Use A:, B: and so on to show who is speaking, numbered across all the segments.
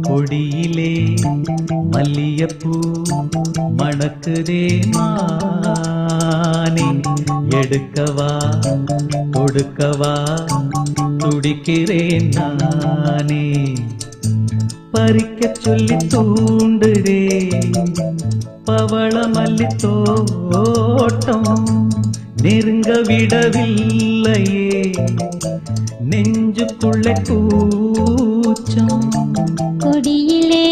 A: கொடியிலே மல்லியப்பூ மணக்குதே மானே, எடுக்கவா கொடுக்கவா துடிக்கிறேன் நானே. பறிக்க சொல்லி தூண்டுதே பவள மல்லி தோட்டம், நெருங்க விடவில்லையே நெஞ்சுக்குள்ளே கூச்சம்.
B: கொடியிலே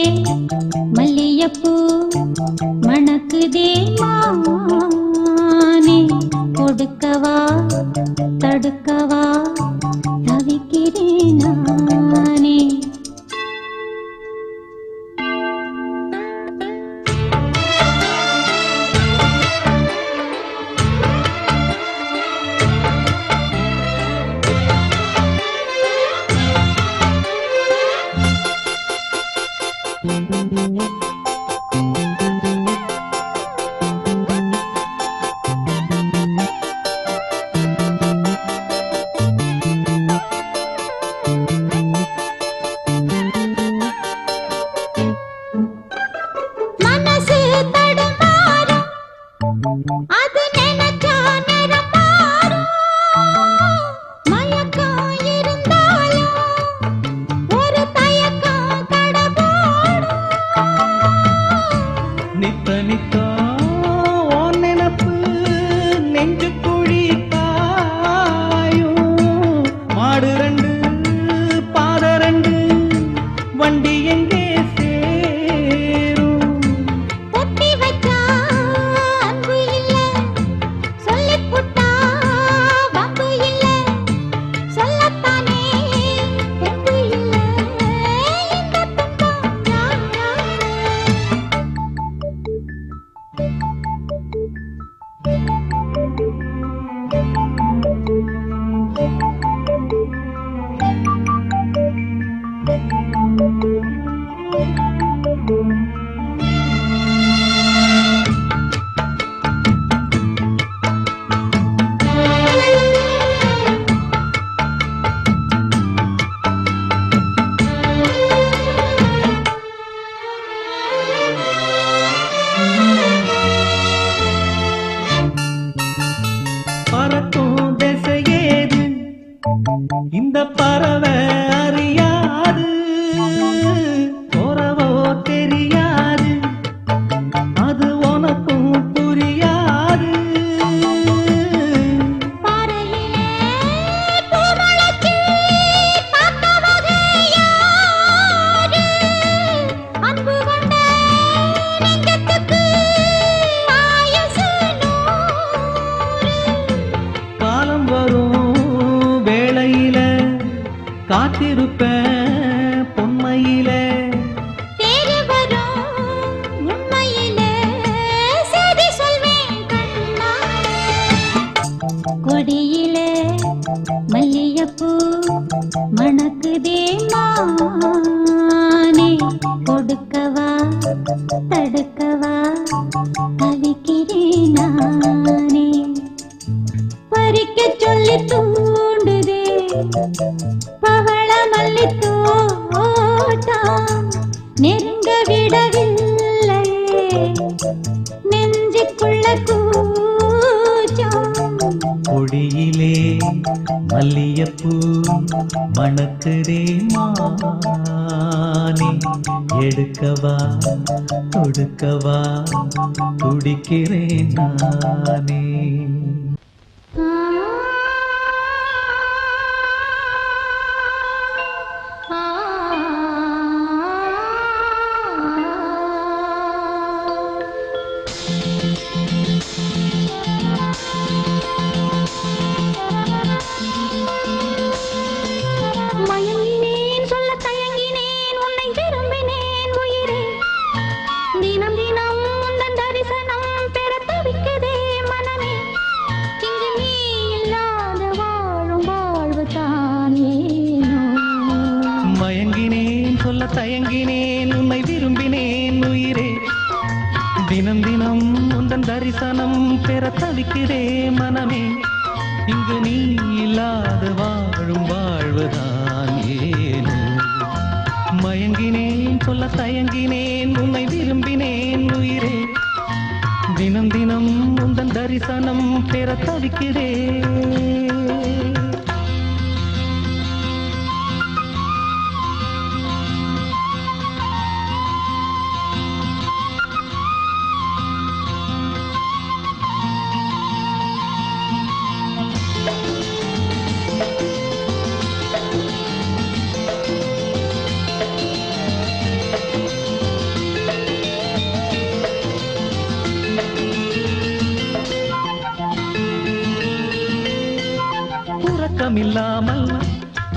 B: மல்லியப்பூ மணக்குதே மானே, கொடுக்கவா தடுக்கவா தவிக்கிறேன் நானே.
A: பறக்கும் திசையேது இந்த பறவை அறியாது, போறவோ தெரியாது அது உனக்கும் புரியாது. காலம் வரும் வேளையில காத்திருப்பேன் பொன்மையில,
B: தேடி வரும் உண்மையிலே செய்தி சொல்வேன் கண்ணா. கொடியிலே மல்லியப்பூ மணக்குதே மானே, கொடுக்கவா தடுக்கவா தவிக்கிறேன் நானே. பறிக்க சொல்லி தூண்டுதே பவள மல்லி தோட்டம், நெருங்க விடவில்லையே நெஞ்சுக்குள்ள கூச்சம்.
A: கொடியிலே மல்லியப்பூ மணக்குதே மானே, எடுக்கவா கொடுக்கவா துடிக்கிறேன் நானே.
B: மயங்கினேன் சொல்ல தயங்கினேன் உன்னை விரும்பினேன் உயிரே, தினம் தினம் உந்தன் தரிசனம் பெற தவிக்குதே மனமே. இங்கு நீ இல்லாத வாழும் வாழ்வு தான் ஏனோ.
A: மயங்கினேன் சொல்ல தயங்கினேன் உன்னை விரும்பினேன் உயிரே, தினம் தினம் உந்தன் தரிசனம் பெற தவிக்கிறே மனமே. இங்கு நீ இல்லாத வாழும் வாழ்வுதான் ஏனோ. மயங்கினேன் சொல்ல தயங்கினேன் உன்னை விரும்பினேன் உயிரே தினம் தினம் உந்தன் தரிசனம் பெற தவிக்கிறேன் இரக்கமில்லாமல்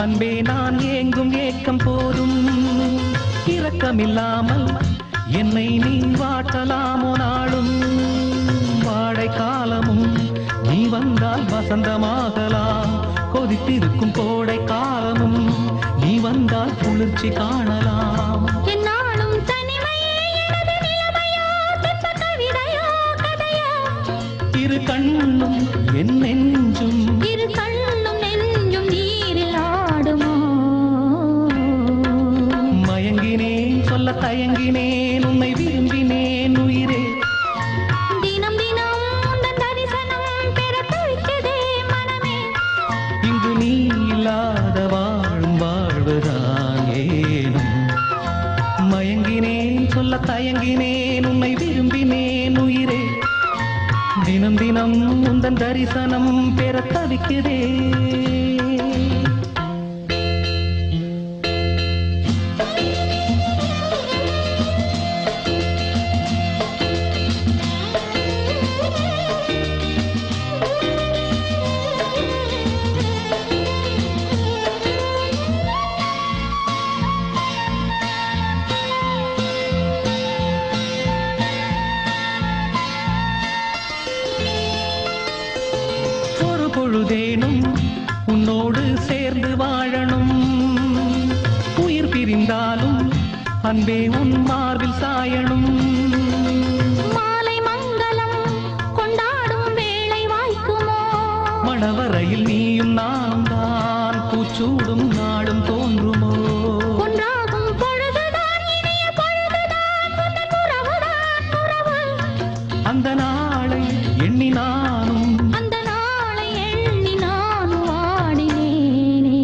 A: அன்பே நான் ஏங்கும் ஏக்கம் போதும் இரக்கமில்லாமல் என்னை நீ வாட்டலாமோ நாளும் வாடை காலமும் நீ வந்தால் வசந்தமாகலாம் கொதித்திருக்கும் கோடை காலமும் நீ வந்தால் குளிர்ச்சி காணலாம்
B: என்னாலும் தனிமையே எனது நிலைமையா தெப்ப கவிதையா கதையா
A: இரு கண்ணும் என் நெஞ்சும்
B: இரு கண்ணும் நெஞ்சும் நீரில் ஆடுமோ
A: மயங்கினேன் சொல்ல தயங்கினேன் உன்னை விரும்பினேன் உயிரே
B: தினம் தினம் உந்தன் தரிசனம் பெற தவிக்குதே மனமே
A: இங்கு நீ இல்லாத வாழும் வாழ்வுதான் ஏனும் மயங்கினேன் சொல்ல தயங்கினேன் உன்னை விரும்பினேன் உயிரே தினம் தினம் உந்தன் தரிசனம் பெற தவிக்கிறேன் பொழுதேனும் உன்னோடு சேர்ந்து வாழணும் உயிர் பிரிந்தாலும் அன்பே உன் மார்பில் சாயணும்
B: மாலை மங்களம் கொண்டாடும் வேளை வாய்க்குமோ
A: மணவரையில் நீயும் நான் தான் பூச்சூடும் நாடும் தோன்றுமோ
B: ஒன்றாகும் பொழுதுதான் இனிய பொழுதுதான் உந்தன் உறவுதான் உறவு
A: அந்த நாளை எண்ணி நானும்
B: அந்த நாளை எண்ணி நான் வாடினேனே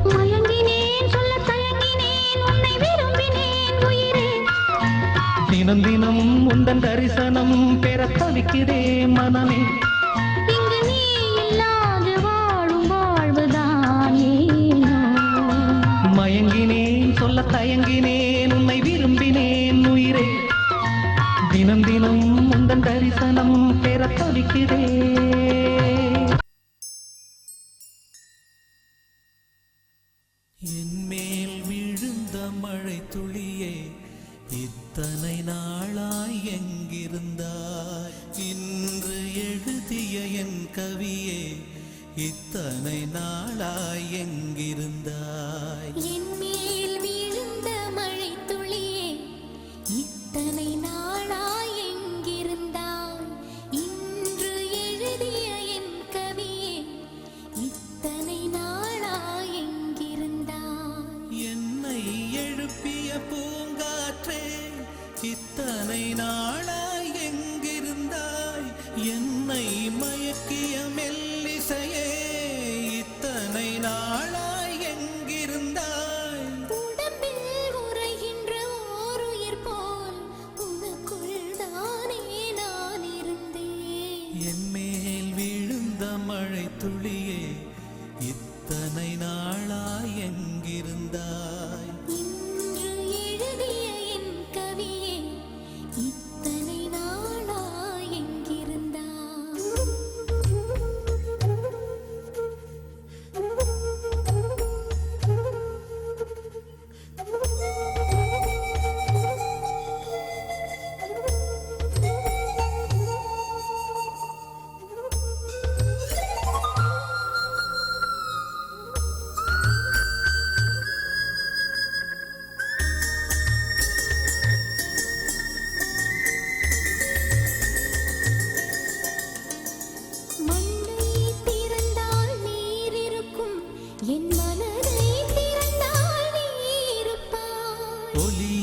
B: மயங்கினேன் சொல்ல தயங்கினேன் உன்னை விரும்பினேன் உயிரே
A: தினம் தினம் உந்தன் தரிசனம் பெற தவிக்கிறேன் மனமே
B: இங்கு நீ இல்லாது வாழும் வாழ்வுதான் ஏனோ
A: மயங்கினேன் சொல்ல தயங்கினேன் உன்னை விரும்பினேன் உயிரே தினம் தினம் உந்தன் தரிசனம் பெற தவிக்கிறேன்
C: என்மேல் விழுந்த மழை துளியே இத்தனை நாளாய் எங்கிருந்தாய் இன்று எழுதிய என் கவியே இத்தனை நாளாய் எங்கிருந்தாய்
B: என் மேல் விழுந்த மழை துளியே இத்தனை நாளாய் எங்கிருந்தாய் இன்று எழுதிய என் கவியே இத்தனை நாளாய் எங்கிருந்தாய்
C: என்னை எழுப்பிய பூங்காற்றே இத்தனை நாளாய் எங்கிருந்தாய் என்னை மயக்கிய மெல்லிசையே இத்தனை நாளாய் எங்கிருந்தாய்
B: உடம்பில் உறைகின்ற ஓருயிர் போல் உனக்குள் தானே நான் இருந்தேன்
C: என் மேல் விழுந்த மழை துளியே இத்தனை நாளாய் எங்கிருந்தாய்
B: இன்று எழுதிய என் கவியே இத்தனை நாளாய் எங்கிருந்தாய்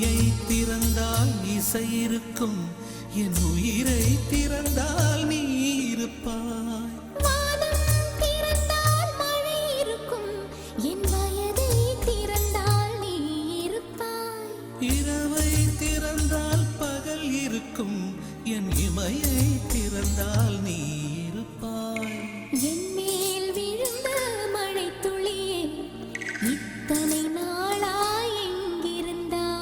C: மெய்யை திறந்தால் இசை இருக்கும், என் உயிரை திறந்தால் நீ இருப்பாய்.
B: வானம் திறந்தால் மழை இருக்கும், என் வயதை திறந்தால் நீ இருப்பாய்.
C: இரவை திறந்தால் பகல் இருக்கும், என் இமையை திறந்தால் நீ இருப்பாய்.
B: என் மேல் விழுந்த மழை துளியே, இத்தனை நாளாய் எங்கிருந்தாய்?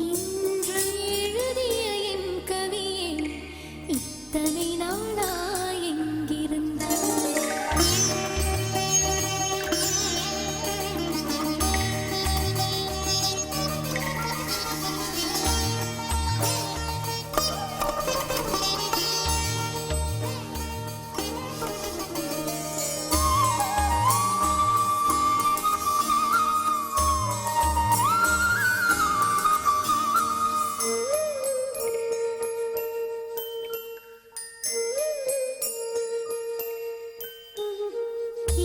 B: இன்று எழுதிய என் கவியே, இத்தனை நாளாய் எங்கிருந்தாய்?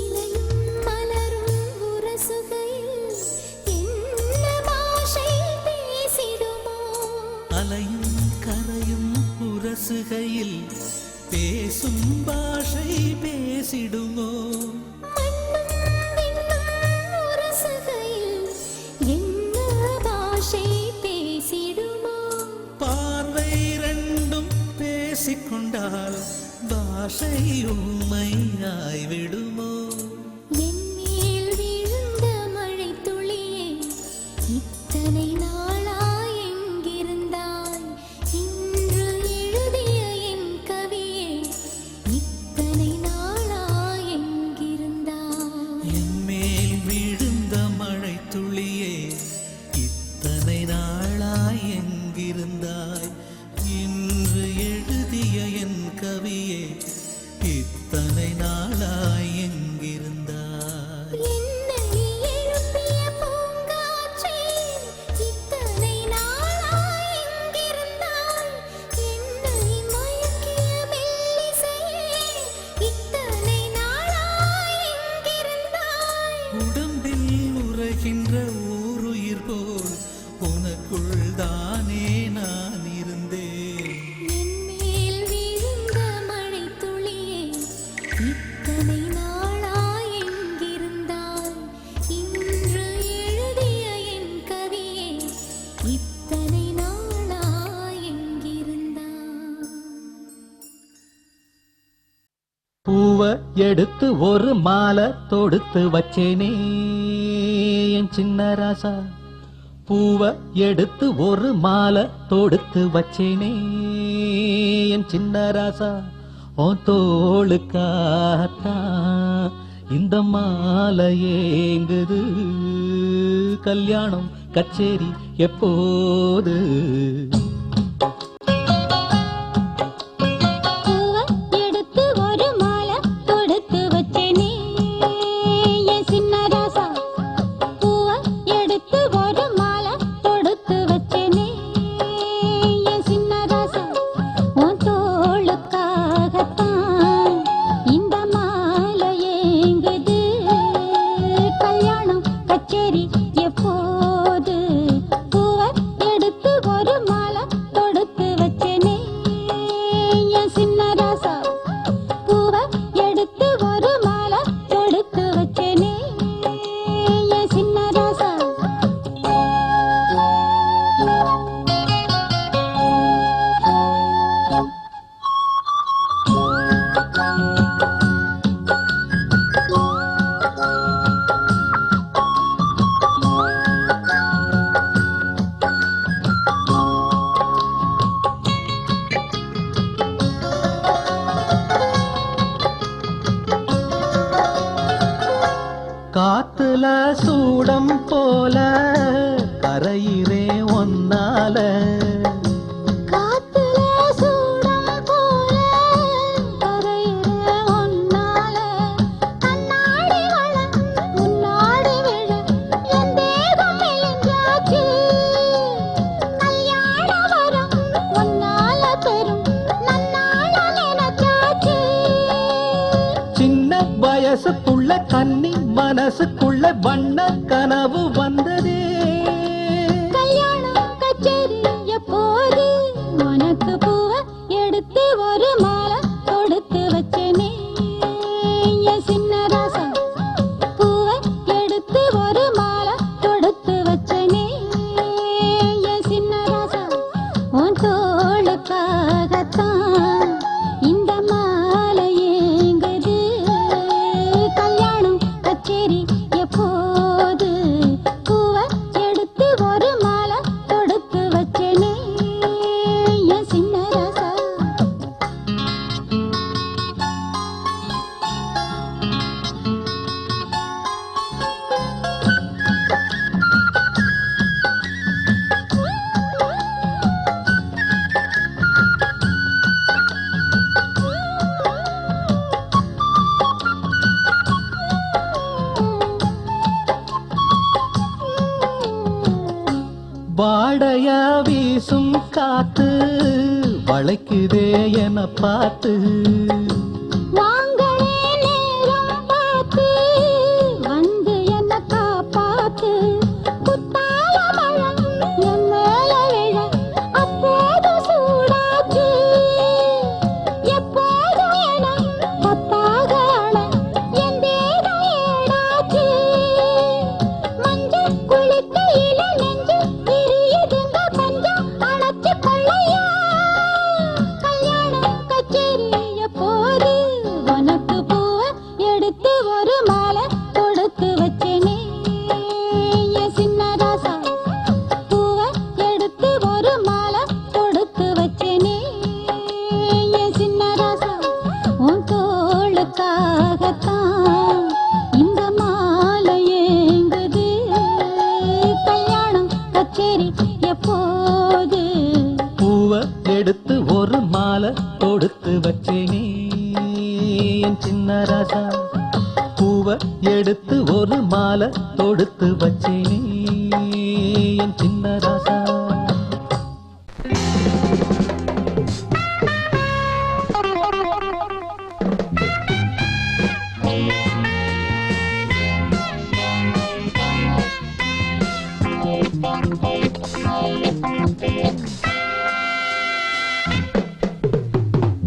B: இலையும் மலரும் உரசுகையில் என்ன பாஷை பேசிடுமோ?
C: அலையும் கரையும் உரசுகையில் பேசும் பாஷை பேசிடுமோ?
B: மண்ணும் விண்ணும் உரசுகையில் என்ன பாஷை பேசிடுமோ?
C: பார்வை ரெண்டும் பேசிக்கொண்டால் பாஷை உண்மையாய் விடுமோ?
B: என் மேல் விழுந்த மழை துளியே, இத்தனை நாளாய் எங்கிருந்தாய்? இன்று எழுதிய என் கவியே, இத்தனை நாளாய் எங்கிருந்தாய்?
C: என் மேல் விழுந்த மழை துளியே, இத்தனை நாளாய் எங்கிருந்தாய்? இன்று எழுதிய என் கவியே, இத்தனை நாளாய் எங்கிருந்தாய்?
B: என்னை எழுப்பிய பூங்காற்றே, இத்தனை நாளாய் எங்கிருந்தாய்? என்னை மயக்கிய மெல்லிசையே, இத்தனை நாளாய் எங்கிருந்தாய்?
C: உடம்பில் உறைகின்ற ஊருயிர் போல் உனக்குள் தானே நான் இருந்தேன்.
B: என் மேல் விழுந்த மழை துளியே, இத்தனை நாளாய் எங்கிருந்தாய்? இன்று எழுதிய என் கவியே, இத்தனை நாளாய் எங்கிருந்தாய்?
A: பூவ எடுத்து ஒரு மாலை தொடுத்து வச்சேனே என் சின்ன ராசா. பூவ எடுத்து ஒரு மாலை தொடுத்து வச்சேனே என் சின்ன ராசா. ஓ தோளுக்காத்தான் இந்த மாலை ஏங்குது. கல்யாணம் கச்சேரி எப்போது?
B: பூவ எடுத்து ஒரு மாலை தொடுத்து வச்சேனே என் சின்ன ராசா. பூவ எடுத்து ஒரு மாலை தொடுத்து வச்சேனே என் சின்ன ராசா. உன் தோளுக்காகத்தான் இந்த மாலை ஏங்குது. கல்யாணம் கச்சேரி எப்போது? பூவ எடுத்து ஒரு மாலை தொடுத்து வச்சேனே என் சின்ன ராசா. பூவ எடுத்து ஒரு மாலை தொடுத்து வச்சேனே என் சின்ன ராசா.
A: காத்துல சூடம் போல கரையிறே ஒன்னால.
B: காத்துல சூடம் போல கரையிற ஒன்னால. கண்ணாடி வளம் முன்னாடி விழ என் தேகம் மெலிஞ்சாச்சு. கல்யாண வரம் ஒன்னால பெரும் நன்னால நினைச்சாச்சு.
A: சின்ன வயசுக்குள்ள கன்னி மனசுக்குள்ள வண்ண கனவு வந்ததே.
B: கல்யாணம்
A: வீசும் காத்து வளைக்குதே என பார்த்து
B: வாங்களே நேரம் பார்த்து வந்து என்ன காப்பாத்து குத்தால மழம் என் மேல விழ அப்போது சூடாச்சு எப்போது என பத்தாக அழ என் தேகம் ஏடாச்சு மஞ்சள் குளிக்கையில நெஞ்சு எரியுதுங்க பஞ்சம் அணைச்சு கொள்ளையா கல்யாணம் கச்சேரி எப்போது உனக்கு பூவை எடுத்து ஒரு மாலை கொடுத்து வச்சேனே என் சின்ன ராசா பூவை எடுத்து ஒரு மாலை கொடுத்து வச்சேனே என் சின்ன ராசா உன் தோளுக்காகத்தான் இந்த மாலை ஏங்குது கல்யாணம் கச்சேரி எப்போது
A: பூவை எடுத்து ஒரு மாலை தொடுத்து வச்சேனே என் சின்ன ராசா பூவை எடுத்து ஒரு மாலை தொடுத்து வச்சேனே என் சின்ன ராசா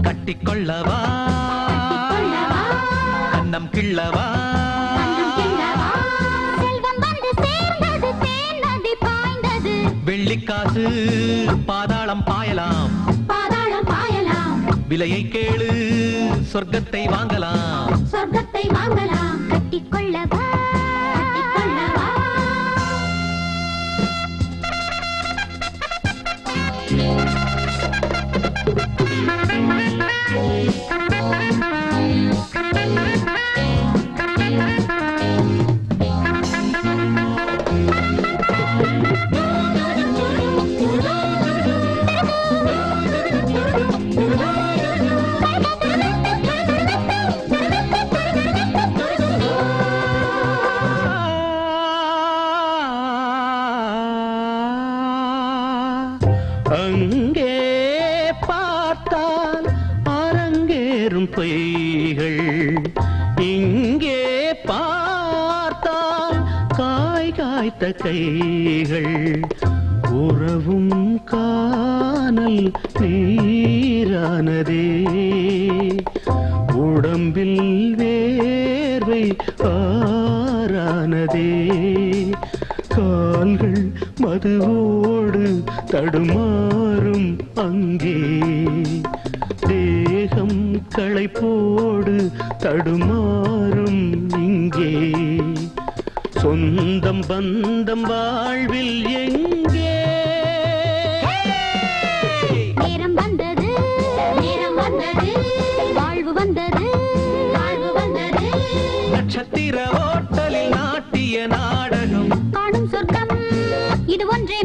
A: கட்டிக்கொள்ளவா கண்ணம் கிள்ளவா
B: செல்வம் வந்து சேர்ந்தது தேன் நதி பாய்ந்தது
A: வெள்ளிக்காசு பாதாளம் பாயலாம்
B: பாதாளம் பாயலாம்
A: விலையை கேளு சொர்க்கத்தை வாங்கலாம்
B: சொர்க்கத்தை வாங்கலாம் கட்டிக்கொள்ளவா கட்டிக்கொள்ளவா
A: அங்கே பார்த்தால் அரங்கேறும் பொய்கள் இங்கே பார்த்தால் காய் காய்த்த கைகள் உறவும் காணல் நீரானதே உடம்பில் வேர்வை ஆறானதே கால்கள் மதுவோடு தடுமாறும் அங்கே தேகம் களைப்போடு தடுமாறும் இங்கே சொந்தம் பந்தம் வாழ்வில் எங்கே
B: நேரம் வந்தது வாழ்வு வந்தது
A: நட்சத்திர ஓட்டலில் நாட்டிய நாடகம்
B: காணும் சொர்க்கம் இது ஒன்றே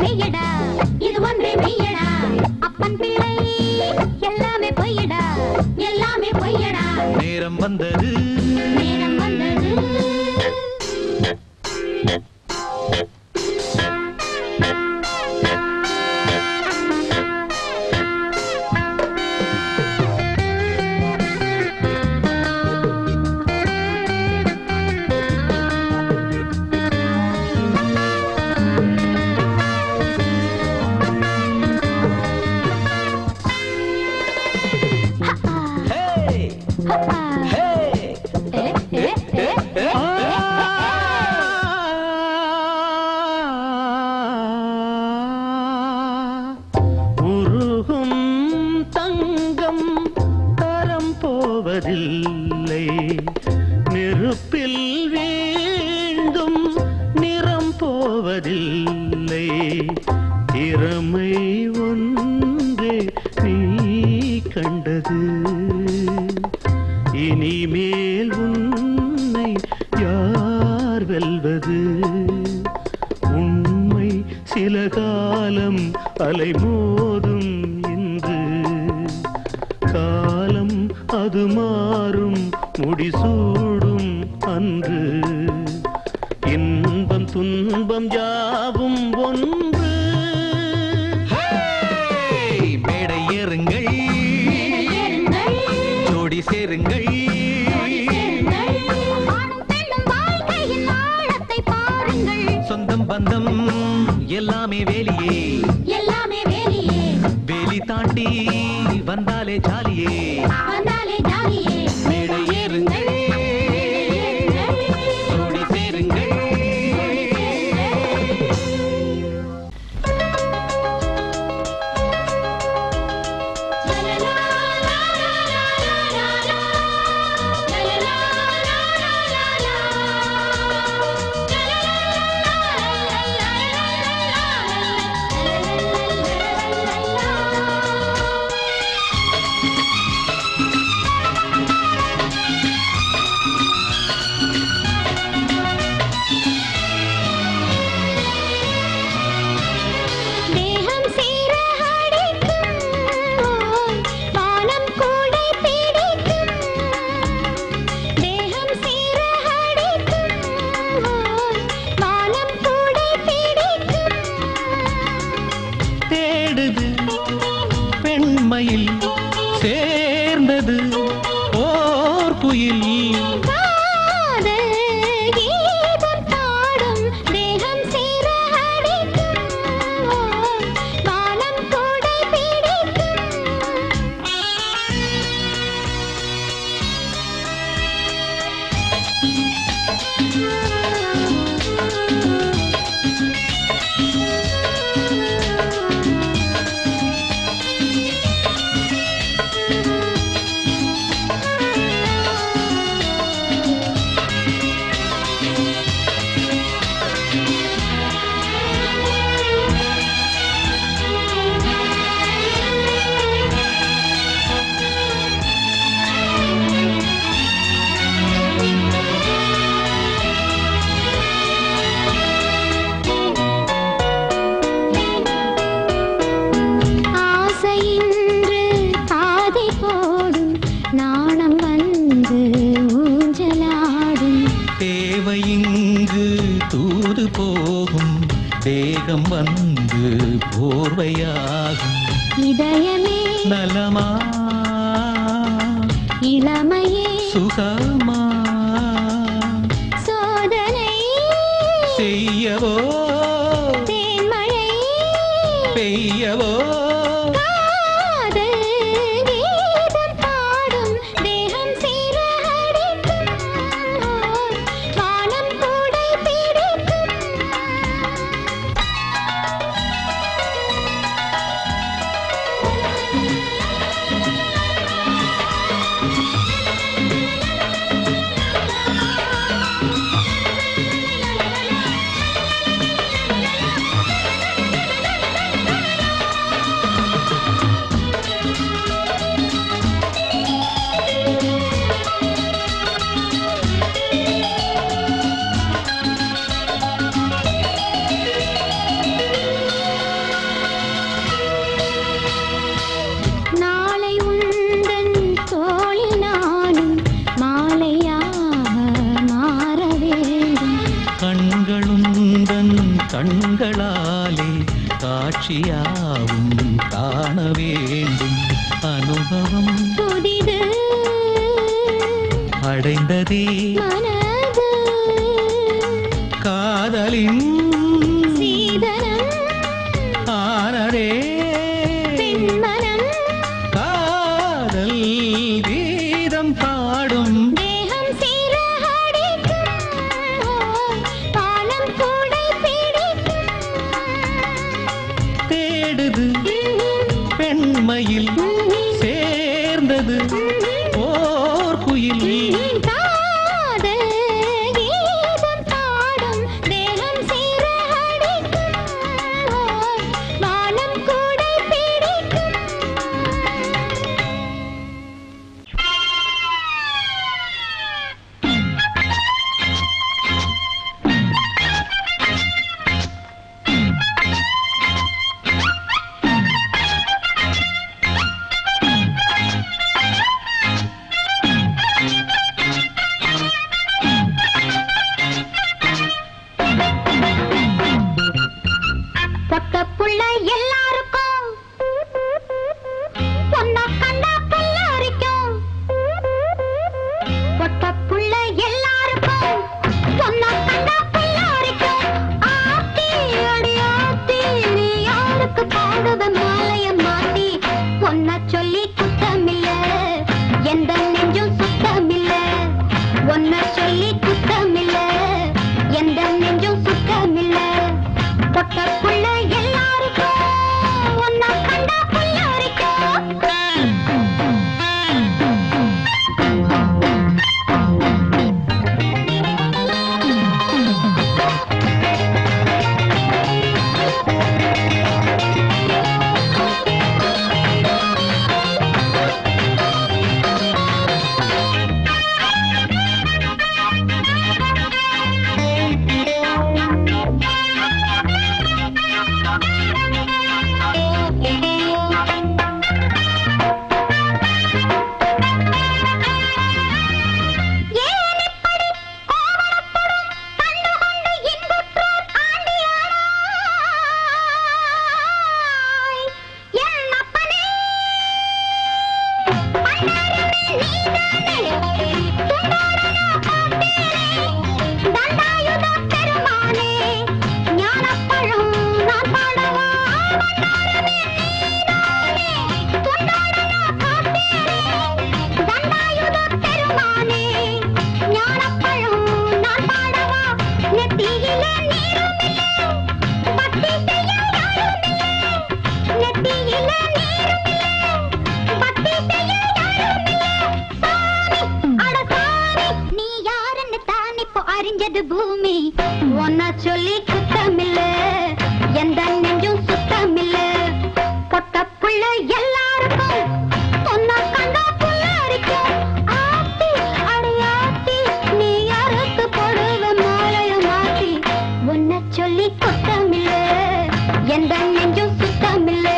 B: மெய்யடா அப்பன் பிள்ளை எல்லாமே பொய்யடா
A: நேரம் வந்தது உருகும் தங்கம் தரம் போவதில்லை நெருப்பில் வீழ்ந்தும் நிறம் போவதில்லை திறமை ஒன்றே நீ கண்டது இனிமேல் உன்னை யார் வெல்வது உண்மை சில காலம் அலைமோதும் இன்று காலம் அது மாறும் முடிசூடும் அன்று இன்பம் துன்பம் யாவும் ஒன்று தாண்டி வந்தாலே ஜாலியே
B: வந்தாலே ஜாலியே
A: மேடை ஏறுங்கள் ஓடி சேருங்கள்
B: தேகம் சேர அடிக்கும் வானம் கூடை பிடிக்கும் தேகம் சேர அடிக்கும் வானம் கூடை பிடிக்கும்
A: தேடுது பெண்மையில் சேர்ந்தது ஓர் குயில்
B: காதல் கீதம் பாடும் தேகம் சேர அடிக்கும் வானம் கூடை பிடிக்கும் ஆசையின்று பாதை போடும் நாணம் வந்து ஊஞ்சலாடும்
A: தேவையிங்கு தூது போகும் தேகம் வந்து போர்வையாகும்
B: இதயமே
A: நலமா
B: இளமையே
A: சுகமா
B: சோதனை
A: செய்யவோ
B: தேன்மழை
A: பெய்யவோ
B: காதல் கீதம் பாடும் தேகம் சேர அடிக்கும் வானம் கூடை பிடிக்கும் நாளை உந்தன் தோளில் நானும் மாலையாக மாற வேண்டும்
A: கண்களுந்தன் கண்களாலே காட்சியாவும் காண வேண்டும் அனுபவம்
B: புதிது
A: அடைந்ததே
B: மனது
A: காதலின்
B: சீதனம்
A: ஆனதே
B: பெண்மனம்
A: காதல் கீதம் பாடும்
B: தேகம் சேர அடிக்கும் வானம் கூடை பிடிக்கும்
A: தேடுது பெண்மையில் சேர்ந்தது ஓர் குயில்
B: காதல் கீதம் பாடும் தேகம் சேர அடிக்கும் வானம் கூடை பிடிக்கும் நேரம் இல்ல, பக்தி செய்ய யாரும் இல்ல. சாமி, அட சாமி, நீ யாருன்னு தான் இப்போ அறிஞ்சது பூமி. ஒன்னா சொல்லி குத்தமில்ல, எந்த நெஞ்சும் சுத்தமில்ல. பொட்ட புள்ள எல்லாருக்கும் ஒன்னா கண்டா புல்லரிக்கும். ஆத்தி அடையாத்தி, நீ யாருக்கு போடுவ மாலைய மாத்தி. ஒன்ன சொல்லி குத்தமில்ல, எந்த நெஞ்சும் சுத்தமில்ல.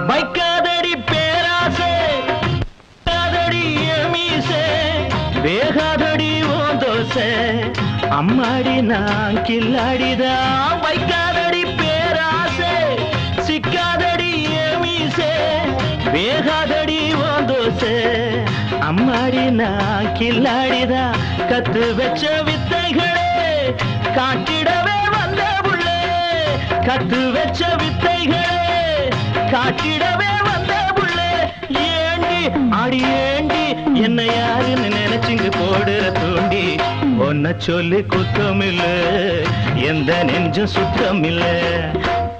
A: வைக்காதடி பேராசை, வைக்காதடி மீசை, வேகாதடி ஓ தோசை, அம்மாடி நான் கில்லாடிதான். வைக்காதடி பேராசை, சிக்காதடி மீசை, வேகாதடி ஓ தோசை, அம்மாடி நான் கில்லாடிதான். கத்து வச்ச வித்தைகளே காட்டிடவே வந்த புள்ளே, கத்து வச்ச வித்தைகளே காட்டிடவே வந்த புள்ளே. ஏண்டி அடி ஏண்டி என்ன யாருன்னு நினைச்சுங்க போடுற தூண்டி. ஒன்ன சொல்லி குத்தமில்ல, எந்த நெஞ்சும் சுத்தமில்ல.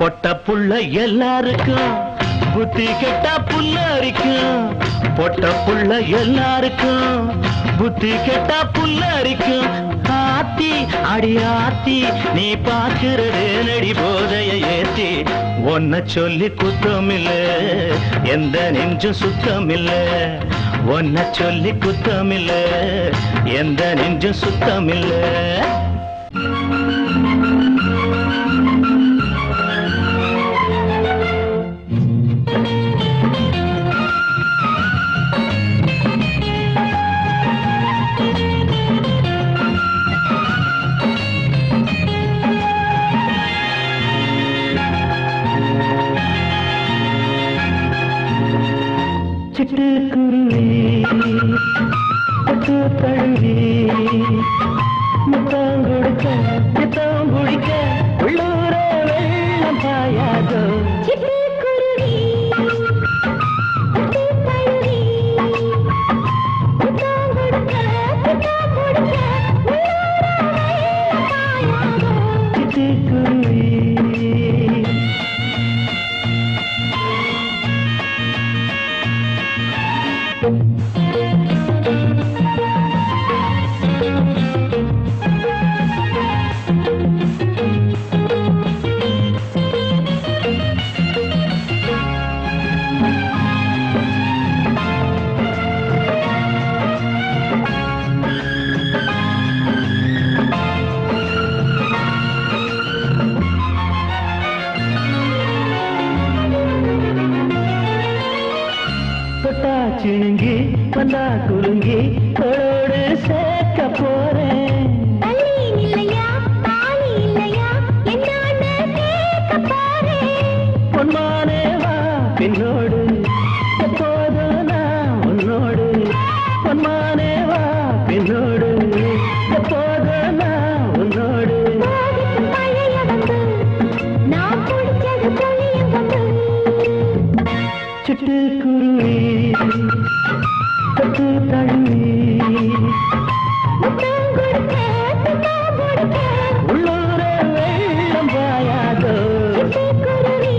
A: பொட்ட புள்ள எல்லாருக்கும் புத்தி கெட்டா புல்ல அரிக்கும். பொட்ட புள்ள எல்லாருக்கும் புத்தி கெட்டா புல்ல அரிக்கும். ஆத்தி அடி ஆத்தி, நீ பாக்குறது நடி போதைய ஏத்தி. ஒன்ன சொல்லி குத்தமில்ல, எந்த நெஞ்சும் சுத்தமில்ல. ஒன்ன சொல்லி குத்தமில்ல, எந்த நெஞ்சும் சுத்தமில்ல. சிட்டுக்குருவி பட்டு தழுவி முத்தம் கொடுக்க முத்தம் குடிக்க உள்ளூர வெள்ளம் பாயாதோ.
B: சிட்டுக்குருவி, பட்டு தழுவி, முத்தம் கொடுக்க, முத்தம் கொடுக்க, உள்ளூர வெள்ளம் பாயாதோ.
A: சிட்டுக்குருவி சிணுங்கி வந்தா குலுங்கி தோளோடு சேர்க்க போறேன்.
B: தள்ளி இல்லையா, தாலி இல்லையா, என்னான்னு கேட்க போறேன்.
A: பொன்மானே வா பின்னோடு, எப்போதும் நான் உன்னோடு. பொன்மானே வா பின்னோடு, எப்போதும் நான் உன்னோடு.
B: போகட்டும் பழைய வந்து, நான் குடிச்சது பொழியும் வந்து.
A: சிட்டுக்குருவி பட்டு தழுவி
B: முத்தம் கொடுக்க, முத்தம் கொடுக்க,
A: உள்ளூர வெள்ளம் பாயாதோ.
B: சிட்டுக்குருவி.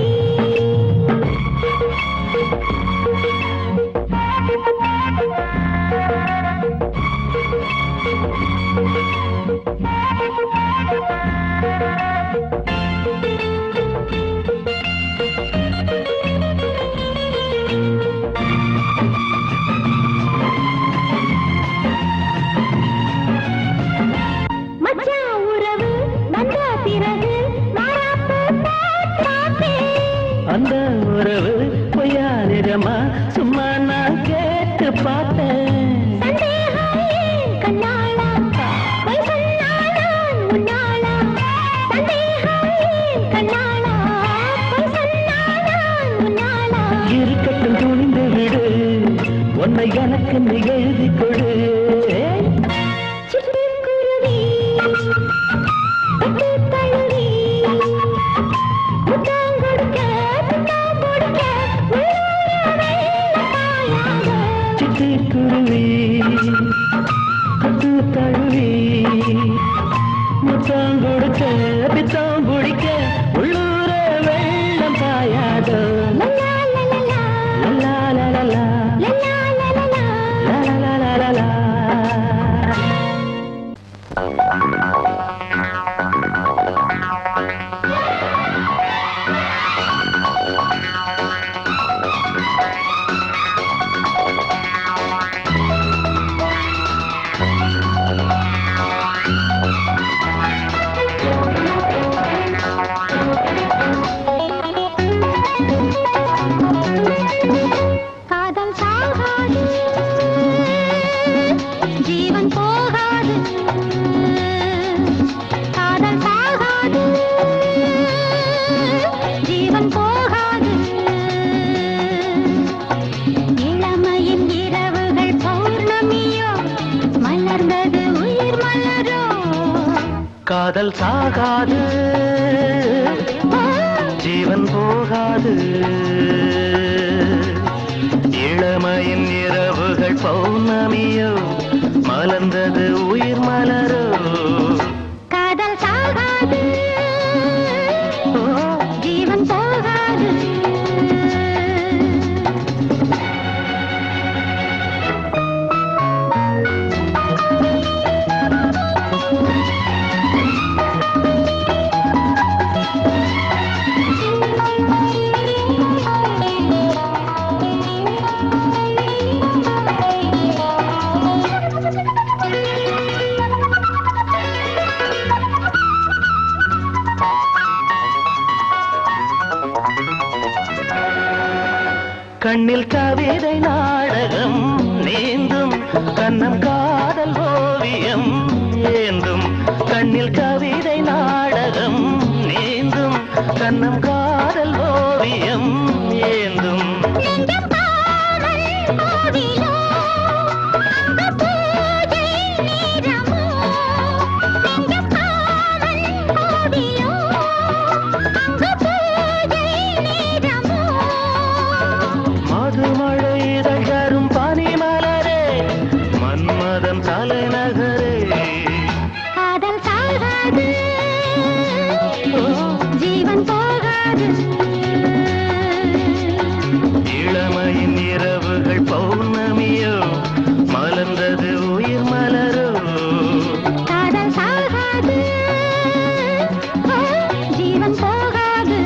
A: அந்த உறவு பொய்யானிடமா சும்மா நான் கேட்டு பார்த்தேன்.
B: கண்ணாளா
A: உன்னை எனக்கு நீ எழுதி கொடு.
B: சிட்டுக்குருவி பட்டு தழுவி முத்தம் கொடுக்க முத்தம் கொடுக்க
A: சிட்டுக்குருவி பட்டு தழுவி முத்தம் கொடுக்க பித்தம் பிடிக்க உள்ளூர வெள்ளம் பாயாதோ.
B: காதல் சாகாது ஜீவன் போகாது. காதல் சாகாது ஜீவன் போகாது. இளமையின் இரவுகள் பௌர்ணமியோ மலர்ந்தது உயிர் மலரோ.
A: காதல் சாகாது ஜீவன் போகாது. இளமையின் இரவுகள் பௌர்ணமியோ மலர்ந்தது உயிர் மலரோ.
B: காதல் சாகாது ஜீவன் போகாது.
A: கண்ணில் கவிதை நாடகம் நீந்தும் கண்ணம் காதல் ஓவியம் ஏந்தும். கண்ணில் கவிதை நாடகம் நீந்தும் கண்ணம் காதல் ஓவியம் ஏந்தும். மதுமழை இதழ்கரும் பனிமலரே மன்மதன் தலைநகரே.
B: காதல் சாகாது ஜீவன் போகாது.
A: இளமையின் இரவுகள் பௌர்ணமியோ மலர்ந்தது உயிர் மலரோ.
B: காதல் சாகாது ஜீவன் போகாது.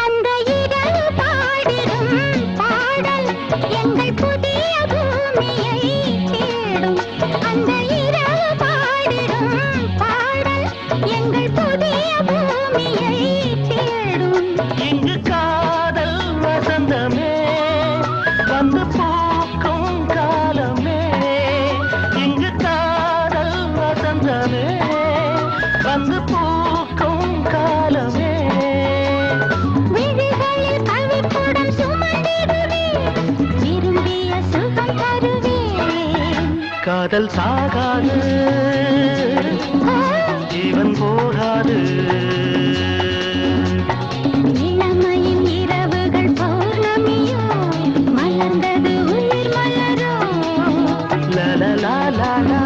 B: அந்த இரவு பாடிடும் பாடல் எங்கள் புதிய பூமியை தேடும். அந்த இரவு பாடிடும் பாடல் எங்கள் புதிய பூமியை தேடும்.
A: இங்கு காதல் வசந்தமே வந்து பூக்கும் காலமே. இங்கு காதல் வசந்தமே வந்து பூக்கும் காலமே.
B: விழிகளில் கவிக்குடம் சுமந்திடுவே விரும்பிய சுகம் தருவேன்.
A: காதல் சாகாது ஜீவன் போகாது.
B: இளமையின் இரவுகள் பௌர்ணமியோ மலர்ந்தது உயிர் மலரோ.
A: லலலலலா.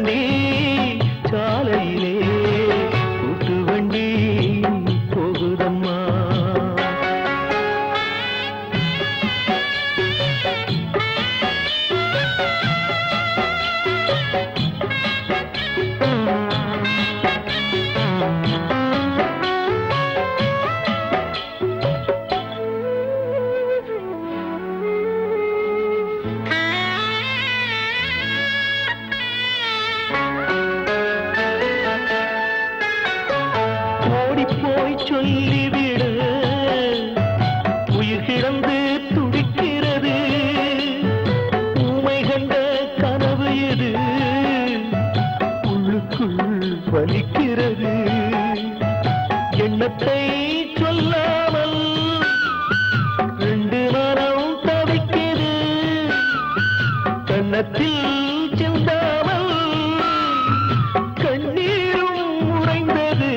A: வண்டி சாலையிலே கூட்டு வண்டி போகுதம்மா. ஓடிப்போய் சொல்லிவிடு உயிர் கிடந்து துடிக்கிறது. ஊமை கண்ட கனவு எது உள்ளுக்குள் வலிக்கிறது. எண்ணத்தை சொல்லாமல் ரெண்டு மனம் தவிக்கிறது. கன்னத்தில் சிந்தாமல் கண்ணீரும் உறைந்தது.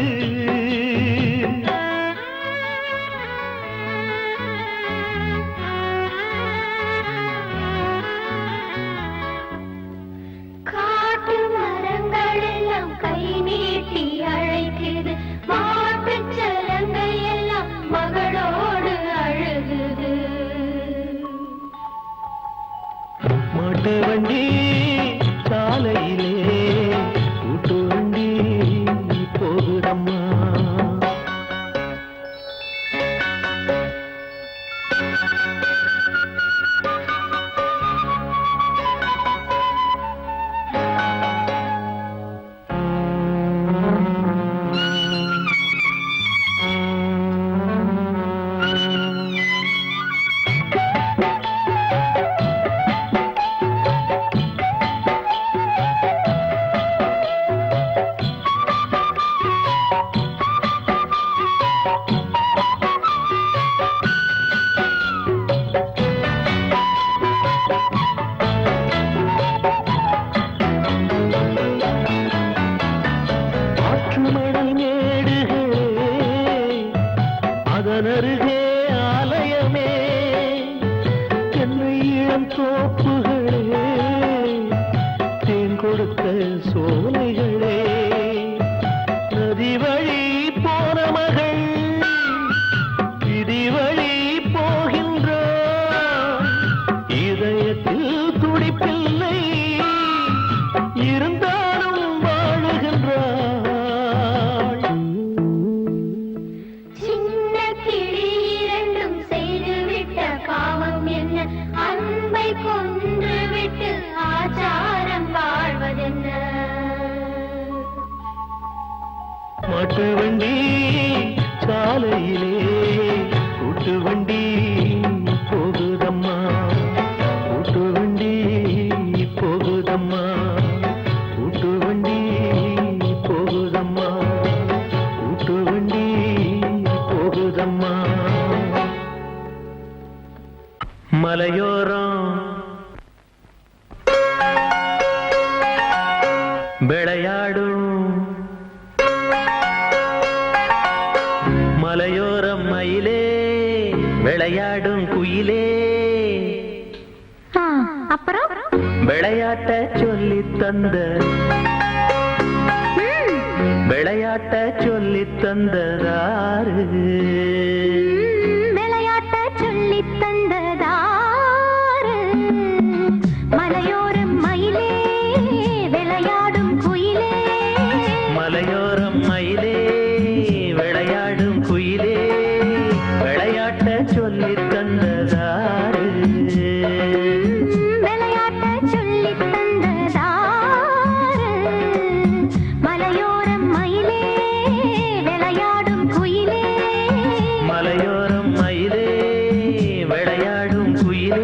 B: காட்டு மரங்கள் எல்லாம் கை நீட்டி அழைக்குது. மாட்டுச் சலங்கை எல்லாம் மகளோடு அழுகுது.
A: மாட்டு வண்டி சாலையிலே கூட்டு வண்டி போகுதம்மா. ஆற்றுமணல் மேடுகளே அதனருகே ஆலயமே. என்னை இளம் தோப்புகளே தேன் கொடுத்த சோலைகளே. நதி வழி போன மகள் விதி வழி போகின்றார். இதயத்தில் துடிப்பில்லை இருந்தாலும் வாழுகின்றாள்.
B: சின்ன கிளி இரண்டும் செய்துவிட்ட பாவம் என்ன? அன்பை கொன்றுவிட்டு ஆச்சாரம் வாழ்வதென்ன?
A: மாட்டு வண்டி சாலையிலே கூட்டு வண்டி போகுதம்மா. கூட்டு வண்டி போகுதம்மா. கூட்டு வண்டி போகுதம்மா. கூட்டு வண்டி போகுதம்மா. மலையோரம் விளையாடும் மலையோரம் மயிலே விளையாடும் குயிலே.
B: அப்புறம்
A: விளையாட்ட சொல்லி தந்த விளையாட்ட சொல்லி தந்ததாரு.
B: விளையாட்ட சொல்லி தந்ததாரு. மலையோரம் மயிலே விளையாடும் குயிலே.
A: மலையோரம் மயிலே விளையாடும் குயிலே. விளையாட்ட சொல்லி தந்ததாரு.
B: விளையாட்ட சொல்லி தந்ததாரு. மலையோரம் மயிலே விளையாடும் குயிலே.
A: மலையோரம் மயிலே விளையாடும் குயிலே.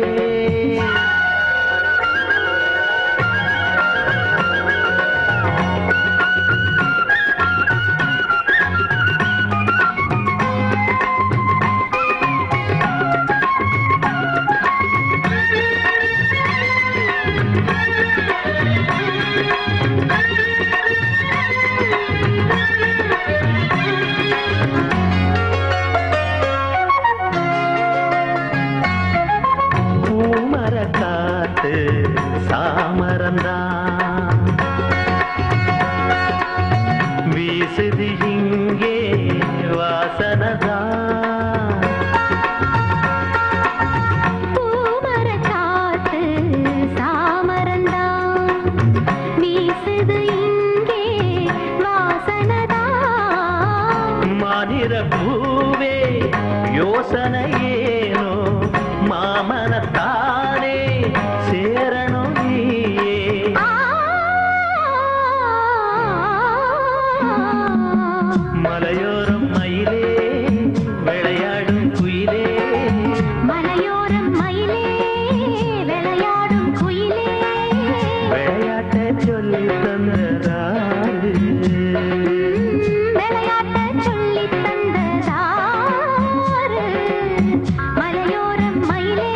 A: மந்திர பூவே யோசனையேனோ மாமனத்தானே சேரணும் நீயே மலையோரம் மயிலே விளையாடும் குயிலே
B: மலையோரம் மயிலே விளையாடும் குயிலே
A: விளையாட்டை சொல்லி தந்ததாரு
B: விளையாட்டை சொல்லி தந்ததாரு மலையோரம் மயிலே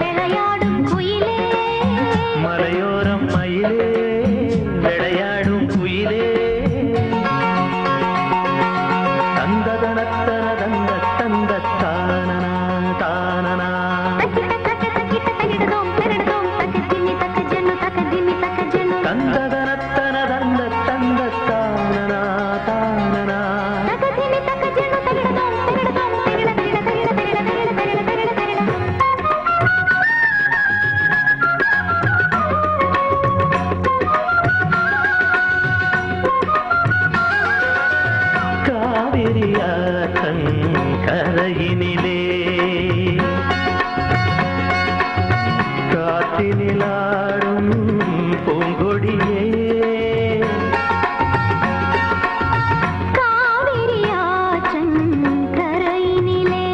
B: விளையாடும் குயிலே
A: மலையோரம் மயிலே விளையாடும் குயிலே தந்ததனத்தன தந்த தந்த தானனா தானனா தந்ததனத்தன தந்த தந்த தானனா தானனா காவிரியாற்றன் கரையினிலே காற்றினிலாடும் பூங்கொடியே
B: காவிரியாற்றன் கரையினிலே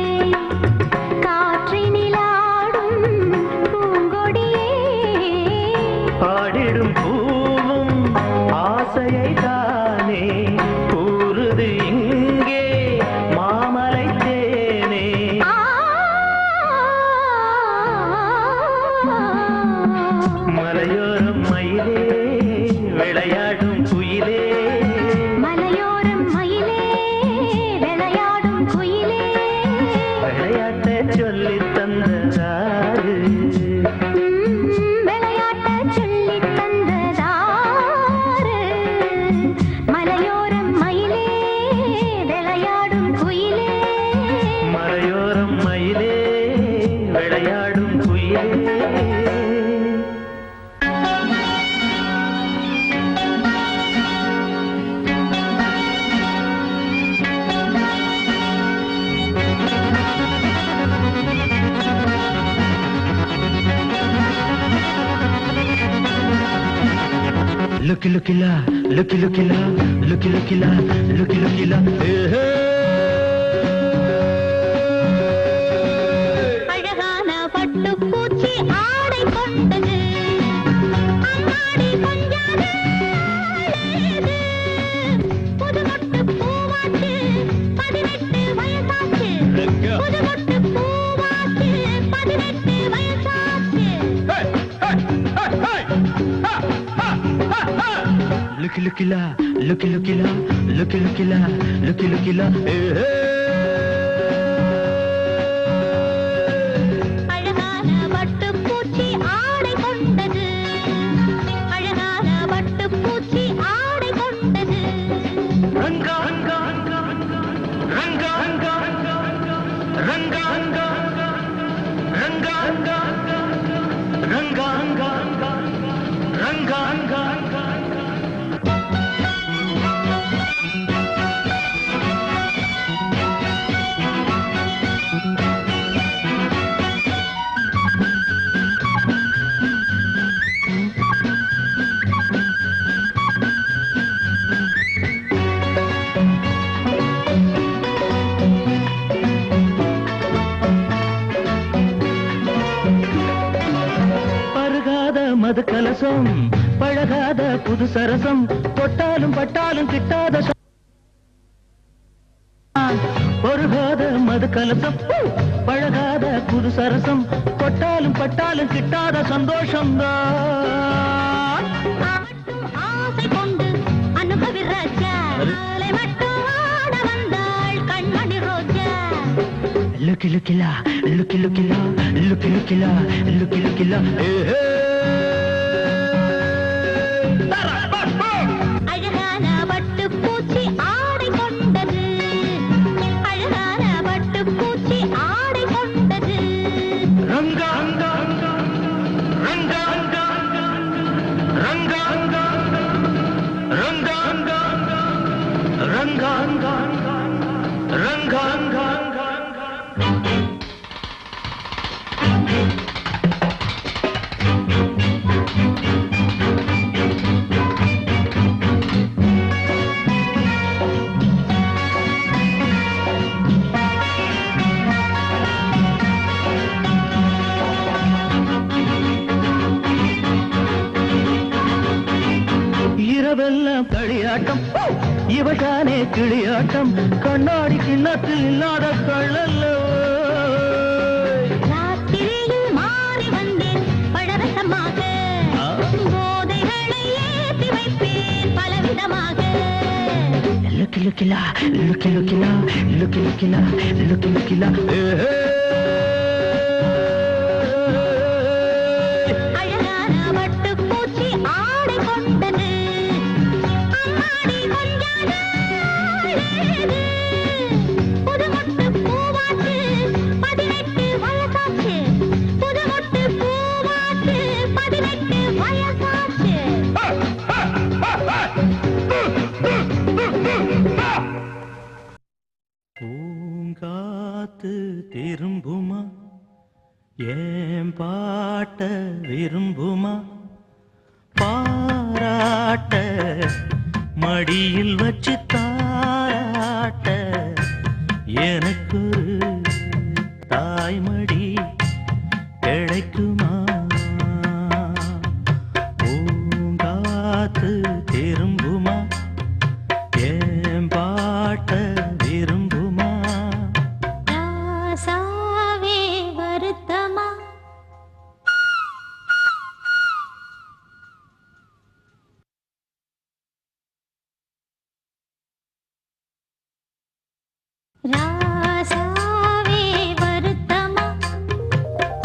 B: காற்றினிலாடும் பூங்கொடியே
A: பாடிடும் பூவும் ஆசையை தானே கூறுது இங்கே மாமலை தேனே மலையோரம் மயிலே விளையாடும் குயிலே
B: மலையோரம் மயிலே விளையாடும் குயிலே
A: விளையாட்டை சொல்லி தந்ததாரு
B: விளையாட்டை சொல்லி தந்ததாரு மலையோரம் மயிலே விளையாடும் குயிலே
A: மலையோரம் மயிலே விளையாடும் குயிலே Looky la, looky la, looky la, looky la.
B: அழகான பட்டுப்பூச்சி ஆடை கொண்டது அம்மாடி கொஞ்சாது அழகு. புதுமொட்டு பூவாச்சு 18 வயசாச்சு புதுமொட்டு பூவாச்சு 18 வயசாச்சு
A: Looky la, looky la, looky la, looky la.
B: அழகான பட்டுப்பூச்சி ஆடை கொண்டது அழகான பட்டுப்பூச்சி ஆடை கொண்டது
A: Ranga, ranga, ranga, ranga, ranga, ranga, ranga, ranga, ranga, ranga. மது கலசம் பழகாத புது சரசம் தொட்டாலும் பட்டாலும் கிட்டாத பொருகாத மது கலசம் பழகாத புது சரசம் தொட்டாலும் பட்டாலும் கிட்டாத சந்தோஷம்தான்
B: ஆசை கொண்டு அனுபவி ராஜா மட்டும் ஆட வந்தாள் கண்மணி ரோஜா
A: Looky la, looky la, looky la, looky la.
B: அழகான பட்டுப்பூச்சி ஆடை கொண்டது அழகான பட்டுப்பூச்சி ஆடை கொண்டது
A: Ranga, ranga, ranga, ranga, ranga, ranga, ranga, ranga, ranga, இரவெல்லாம் களியாட்டம் இவதானே கிளியாட்டம் கண்ணாடி கிண்ணத்தில் இல்லாத கள்ளல்லோ
B: ராத்திரியில் மாறி வந்தேன் பழரசமாக போதைகளை ஏற்றி வைப்பேன் பலவிதமாக
A: லுக்கி லுக்கிலா லுக்கி லுக்கிலா லுக்கி லுக்கிலா லுக்கி லுக்கிலா
B: அழகான வட்டுப்பூச்சி ஆடை கொண்டது அம்மாடி கொஞ்சாத அழகு. புதுமொட்டு பூவாச்சு 18 வயசாச்சு புதுமொட்டு பூவாச்சு 18 வயசாச்சு
A: பூங்காத்து திரும்புமா ஏன் பாட்ட விரும்புமா பாராட்ட மடியில் வச்சு தாராட்ட எனக்கு தாய்மடி கிடைக்குமா பூங்காத்து திரும்புமா ஏன் பாட்ட விரும்புமா
B: ராசாவே வருத்தமா ராசாவே வருத்தமா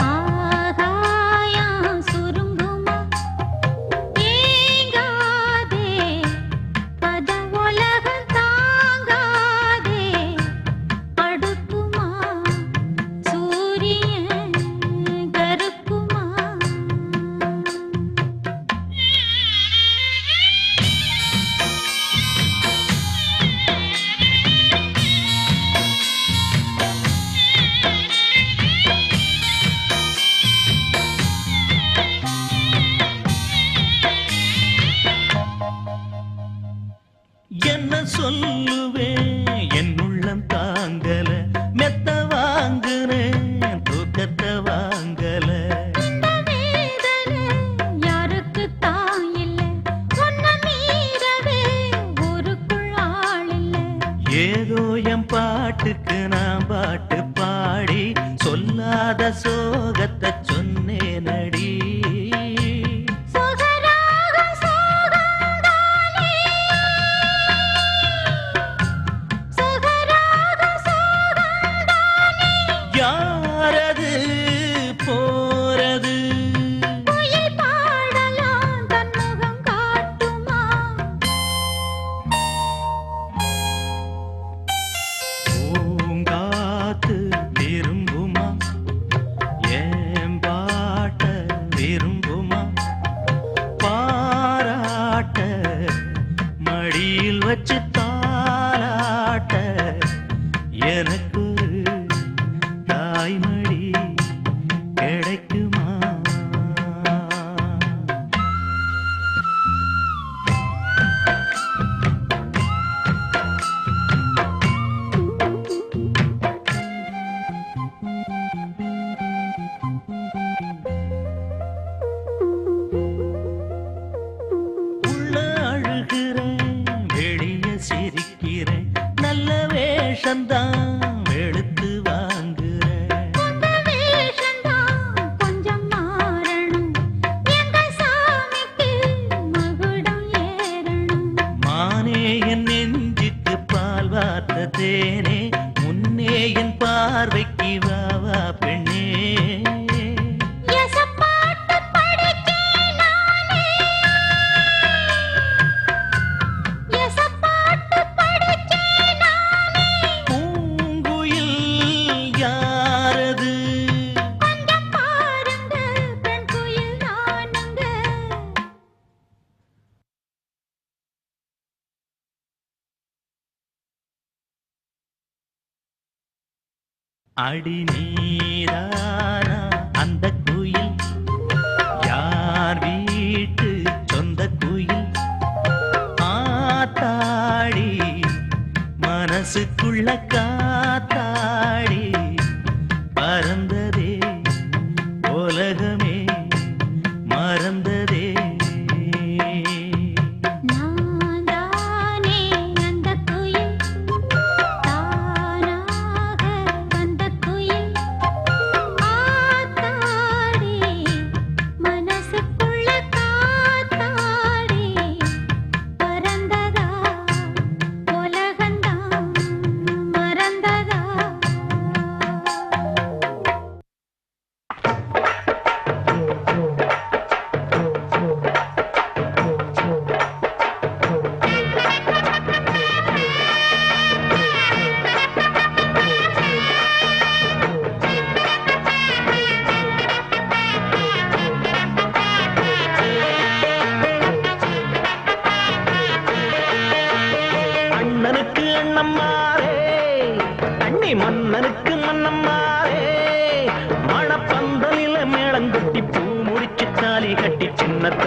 B: ஆகாயம் சுருங்குமா ஏங்காதே பத உலகம் தாங்காதே அடுக்குமா சூரியன் கருக்குமா
A: என்ன சொல்லுவேன் என் உள்ளம் தாங்கல மெத்த வாங்குறேன் தூக்கத்தை வாங்கல
B: இந்த வேதனை யாருக்கு தான் இல்லை ஒன்ன மீறவே ஊருக்குள் ஆள் இல்லை
A: ஏதோ என் பாட்டுக்கு நான் பாட்டு பாடி சொல்லாத சோகத்தை சொன்னேனடி
B: சொகராகம் சோகந்தானே சொகராகம் சோகந்தானே
A: யாரது போறது
B: குயில் பாடலாம் தன் முகம் காட்டுமா
A: பூங்காத்து திரும்புமா ஏன் பாட்ட விரும்புமா பாராட்ட மடியில் வச்சு தாலாட்ட எனக்கு தாய்மடி கிடைக்குமா உள்ள அழுகிறேன் வெளிய சிரிக்கிறேன் நல்ல வேஷந்தான் வெளுத்து வாங்குறேன்
B: உங்க வேஷந்தான் கொஞ்சம் மாறணும் எங்க சாமிக்கு மகுடம் ஏறணும்
A: மானே என் நெஞ்சுக்கு பால் வார்த்த தேனே முன்னே என் பார்வைக்கு வா வா பெண்ணே
B: எசப்பாட்டு படிச்சேன் நானே எசப்பாட்டு படிச்சேன் நானே
A: பூங்குயில் யாரது
B: கொஞ்சம் பாருங்க பெண் குயில் நானுங்க
A: அடி நீரானா அந்த குயில் யார் வீட்டு சொந்த குயில் ஆத்தாடி மனசுக்குள்ள காத்தாடி பறந்ததே உலகமே மறந்ததே
B: நான்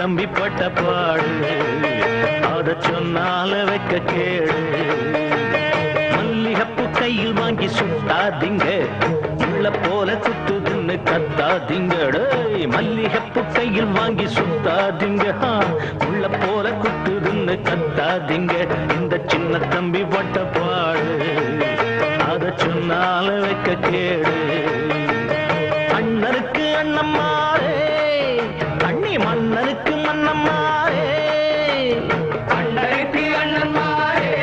A: தம்பி பட்ட பாடு அத சொன்னால வைக்க கேடு. மல்லிகப்பு கையில் வாங்கி சுத்தாதீங்க, உள்ள போல குத்துதுன்னு கத்தாதீங்க. மல்லிகப்பு கையில் வாங்கி சுத்தாதீங்க, உள்ள போல குத்துதுன்னு கத்தாதீங்க. இந்த சின்ன தம்பி பட்ட பாடு அத சொன்னால வைக்க கேடு. அண்ணனுக்கு அண்ணம்மாரே, அண்ணி மன்னனுக்கு மன்னம்மாரே.
D: அண்ணனுக்கு அண்ணன்மாரே,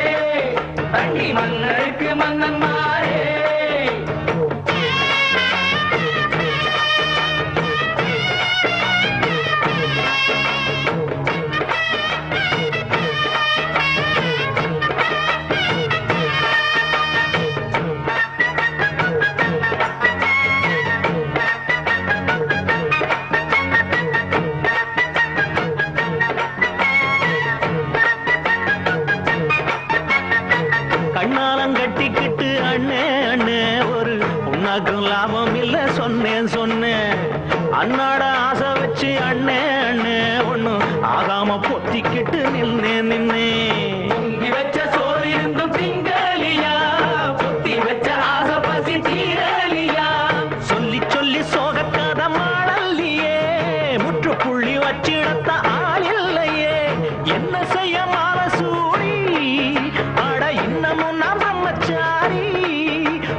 D: அண்ணி மன்னனுக்கு மன்னன்மாரே.
A: கட்டிக்கிட்டு அண்ணே அண்ணே ஒரு உன்னாக்கும் லாபம் இல்ல சொன்னேன் சொன்னேன். அண்ணாட ஆசை வச்சு அண்ணே அண்ணே ஒண்ணும் ஆகாம பொத்திக்கிட்டு நின்னே நின்னே.
D: பொங்கி வச்ச சோறு இருந்தும் திங்கலியா, பொத்தி வச்ச ஆசை பசி தீரலியா.
A: சொல்லி சொல்லி சோகக்காத மாடல்லையே, முற்றுப்புள்ளி வச்சிடத்த ஆள் இல்லையே. என்ன செய்ய மால சூடி அட இன்னமும் நான் பிரம்மச்சாரி.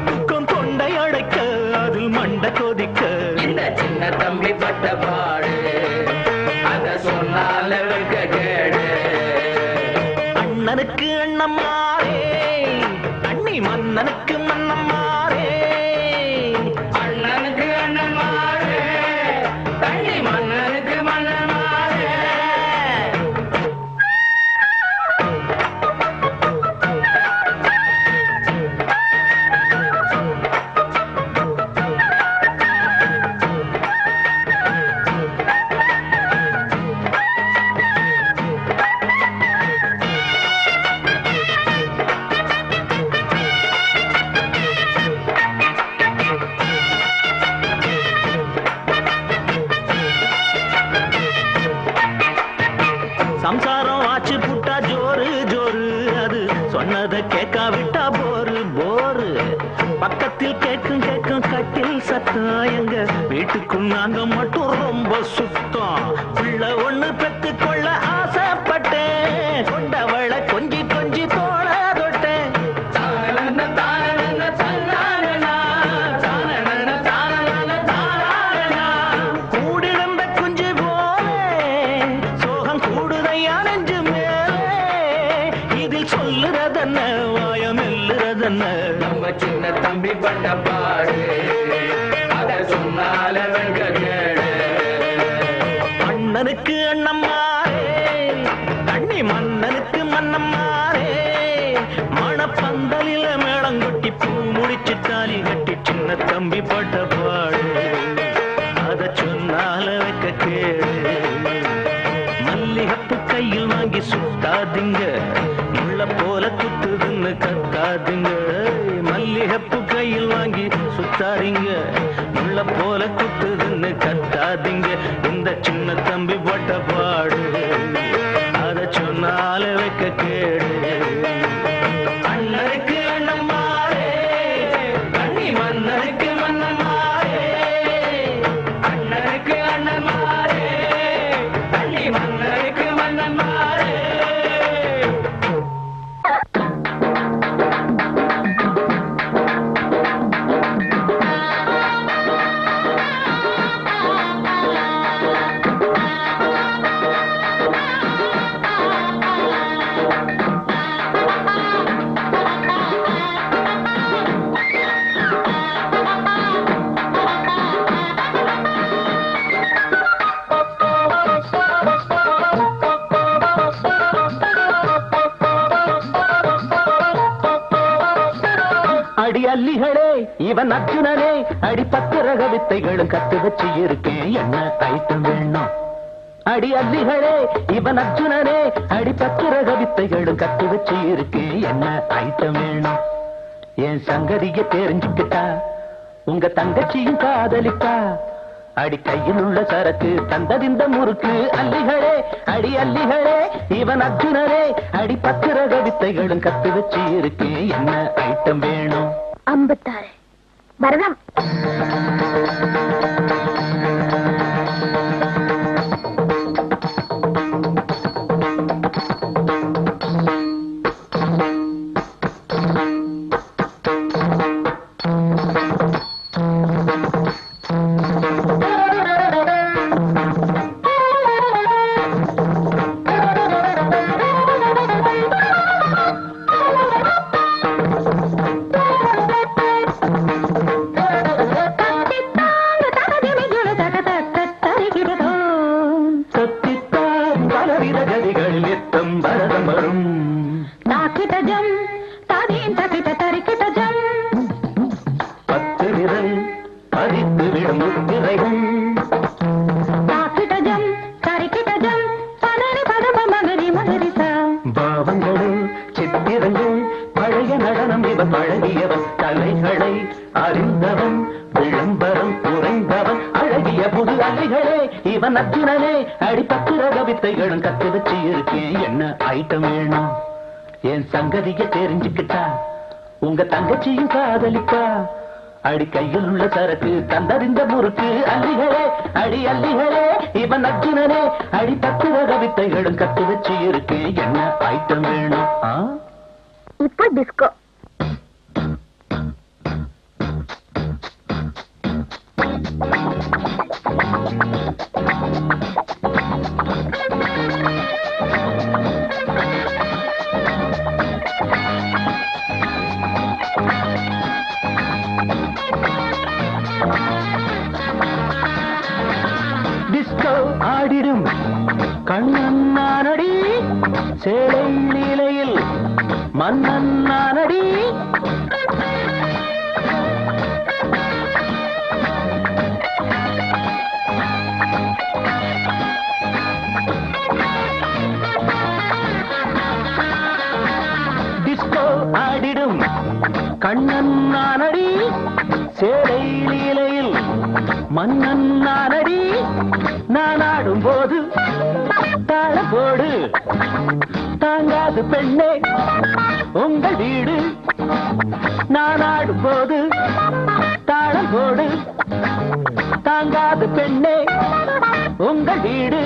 A: துக்கம் தொண்டை அடைக்க அதில் மண்ட கொதிக்க.
D: இந்த சின்ன தம்பி பட்ட பாடு அத சொன்னால வைக்க கேடு.
A: அண்ணனுக்கு அண்ணம்மாரே, அண்ணி மன்னனுக்கு மன்னம்மாரே.
D: அண்ணனுக்கு அண்ணன்மாரே, அண்ணி மன்னனுக்கு மன்னன்மாரே.
A: சம்சாரம் ஆச்சு புட்டா ஜோரு ஜோரு, அது சொன்னதை கேட்காவிட்டா போரு போரு. பக்கத்தில் கேட்கும் கேட்கும் கட்டில் சத்தம், எங்க வீட்டுக்கும் நாங்க மட்டும் ரொம்ப சுத்தம். பிள்ளை ஒண்ணு பெத்து கொள்ள ஆசைப்பட்டேன், கொண்டவள கொஞ்சி கொஞ்சி தோள தொட்டேன்.
D: தானன தானன தானனா, தானன தானன தானனா.
A: கூடிருந்த குஞ்சு போலே சோகம் கூடுதையா நெஞ்சு மேலே. இதில் சொல்லுறதென்ன வாயம் எல்லுறதென்ன.
D: நம்ம சின்ன தம்பி பட்ட பாடு அத சொன்னால வைக்க கேடு.
A: அண்ணனுக்கு அண்ணம்மாரே, அண்ணி மன்னனுக்கு மன்னம்மாரே. மணப்பந்தலில மேளங்கொட்டி பூ முடிச்சு தாலி கட்டி சின்ன தம்பி பட்ட பாடு அத சொன்னால வைக்க கேடு. மல்லிகப்பு கையில் வாங்கி சுத்தாதீங்க, முள்ள போல குத்துதுன்னு கத்தாதீங்க. மல்லிகப்பு கையில் வாங்கி சுத்தாதீங்க, முள்ள போல குத்துதுன்னு கத்தாதீங்க. இந்த சின்ன தம்பி பட்ட பாடு அத சொன்னால வைக்க கேடு.
D: அண்ணனுக்கு அண்ணன்மாரே, அண்ணி மன்னனுக்கு மன்னன்மாரே. அண்ணனுக்கு அண்ணன்மாரே, அண்ணி மன்னனுக்கு மன்னன்மாரே.
A: அடி அல்லிகளே இவன் அர்ஜுனனே, அடி 10 ரக வித்தைகளும் கத்து வச்சு இருக்கேன், என்ன ஐட்டம் வேணும். அடி அல்லிகளே இவன் அர்ஜுனனே, அடி 10 ரக வித்தைகளும் கத்து வச்சு இருக்கேன், என்ன ஐட்டம் வேணும். என் சங்கதிய தெரிஞ்சுக்கிட்டா உங்க தங்கச்சியும் காதலிப்பா. அடி கையில் உள்ள சரக்கு தந்ததிந்த முறுக்கு அல்லிகளே அடி அல்லிகளே இவன் அர்ஜுனரே அடி 10 ரக வித்தைகளும் கத்து வச்சு இருக்கேன் என்ன ஐட்டம் வேணும்
B: 56 பரதம்
A: அர்ஜுனனே அடி 10 ரக வித்தைகளும் கத்து வச்சு இருக்கேன் என்ன ஐட்டம் வேணும் என் சங்கதிய தெரிஞ்சுக்கிட்டா உங்க தங்கச்சியும் காதலிப்பா அடி கையில் உள்ள சரக்கு தந்தறிந்த முறுக்கு அல்லிகளே அடி அல்லிகளே இவன் அர்ஜுனனே அடி 10 ரக வித்தைகளும் கத்து வச்சு இருக்கேன் என்ன ஐட்டம் வேணும்
B: இப்போ டிஸ்கோ
A: டிஸ்கோ ஆடிடும் கண்ணன் நானடி சேலை நிலையில் மன்னன் நானடி டிஸ்கோ ஆடிடும் கண்ணன் நானடி சேலை நிலையில் மன்னன் நானடி நான் ஆடும் போது தாழ போடு தாங்காது பெண்ணே உங்கள் வீடு நான் ஆடும் போது தாழம் போடு தாங்காது பெண்ணே உங்கள் வீடு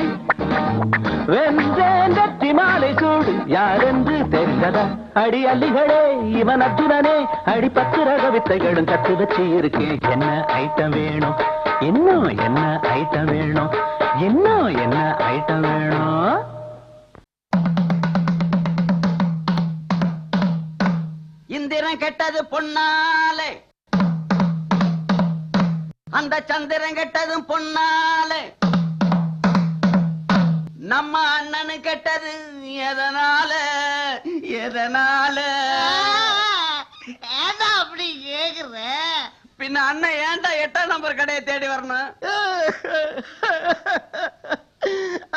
A: வென்றேன் வெற்றி மாலை சூடு யாரென்று தெரிந்ததா அடி அல்லிகளே இவன் அர்ஜுனனே அடி 10 ரக வித்தைகளும் கத்து வச்சு இருக்கேன் என்ன ஐட்டம் வேணும் இன்னும் என்ன ஐட்டம் வேணும் இன்னும் என்ன ஐட்டம் வேணும்
E: இந்திரன் கெட்டது பொன்னாலே அந்த சந்திரன் கெட்டதும் பொன்னாலே நம்ம அண்ணனு கெட்டது எதனால எதனால அப்படி கேக்குற பின்ன அண்ணன் ஏன்டா 8ஆம் நம்பர் கடையை தேடி வரணும்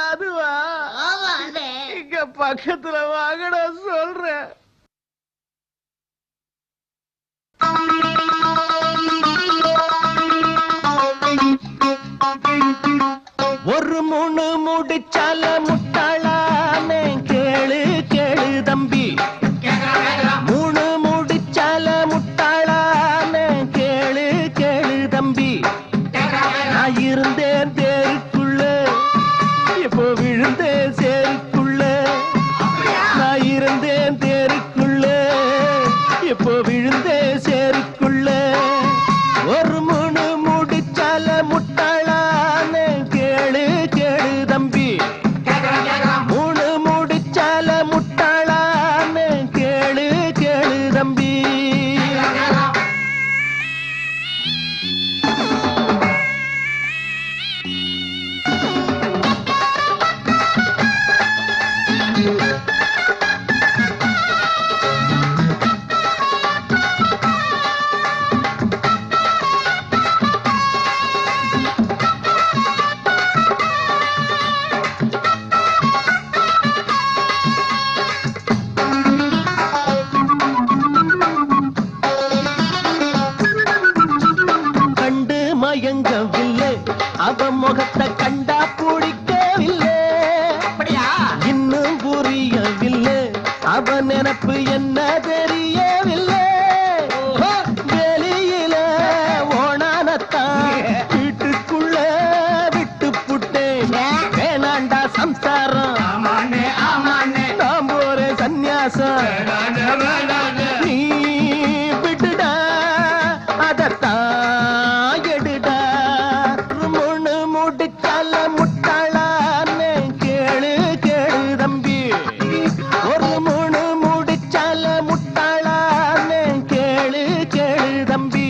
E: அதுவா இங்க பக்கத்துல வாங்கடா சொல்றேன்
A: ஒரு முணு முடிச்சால முட்டாளானே கேளு கேளு தம்பி மூணு முடிச்சால முட்டாளானே கேளு கேளு தம்பி நான் இருந்தேன் தேருக்குள்ள இப்போ விழுந்தேன் சேருக்குள்ள நான் இருந்தேன் தேருக்குள்ள இப்போ விழுந்தேன் சேருக்குள்ள ஒரு முணு முடிச்சால முட்டாளானே கேளு கேளு தம்பி மூணு முடிச்சால முட்டாளானே புரியவில்லை அவன் நினப்பு என்ன தெரியவில்லை வெளியில ஓணானத்தான் வீட்டுக்குள்ள விட்டு புட்டேன் வேணாண்டா சம்சாரம் நாம் போற சந்நியாசம் நீ விட்டுடா அதத்தான் எடுடா முன்னு முடிச்சால முட்டாளான்னு கேளு கேளு தம்பி ஒரு முன்னு முடிச்சால முட்டாளான்னு கேளு கேளு தம்பி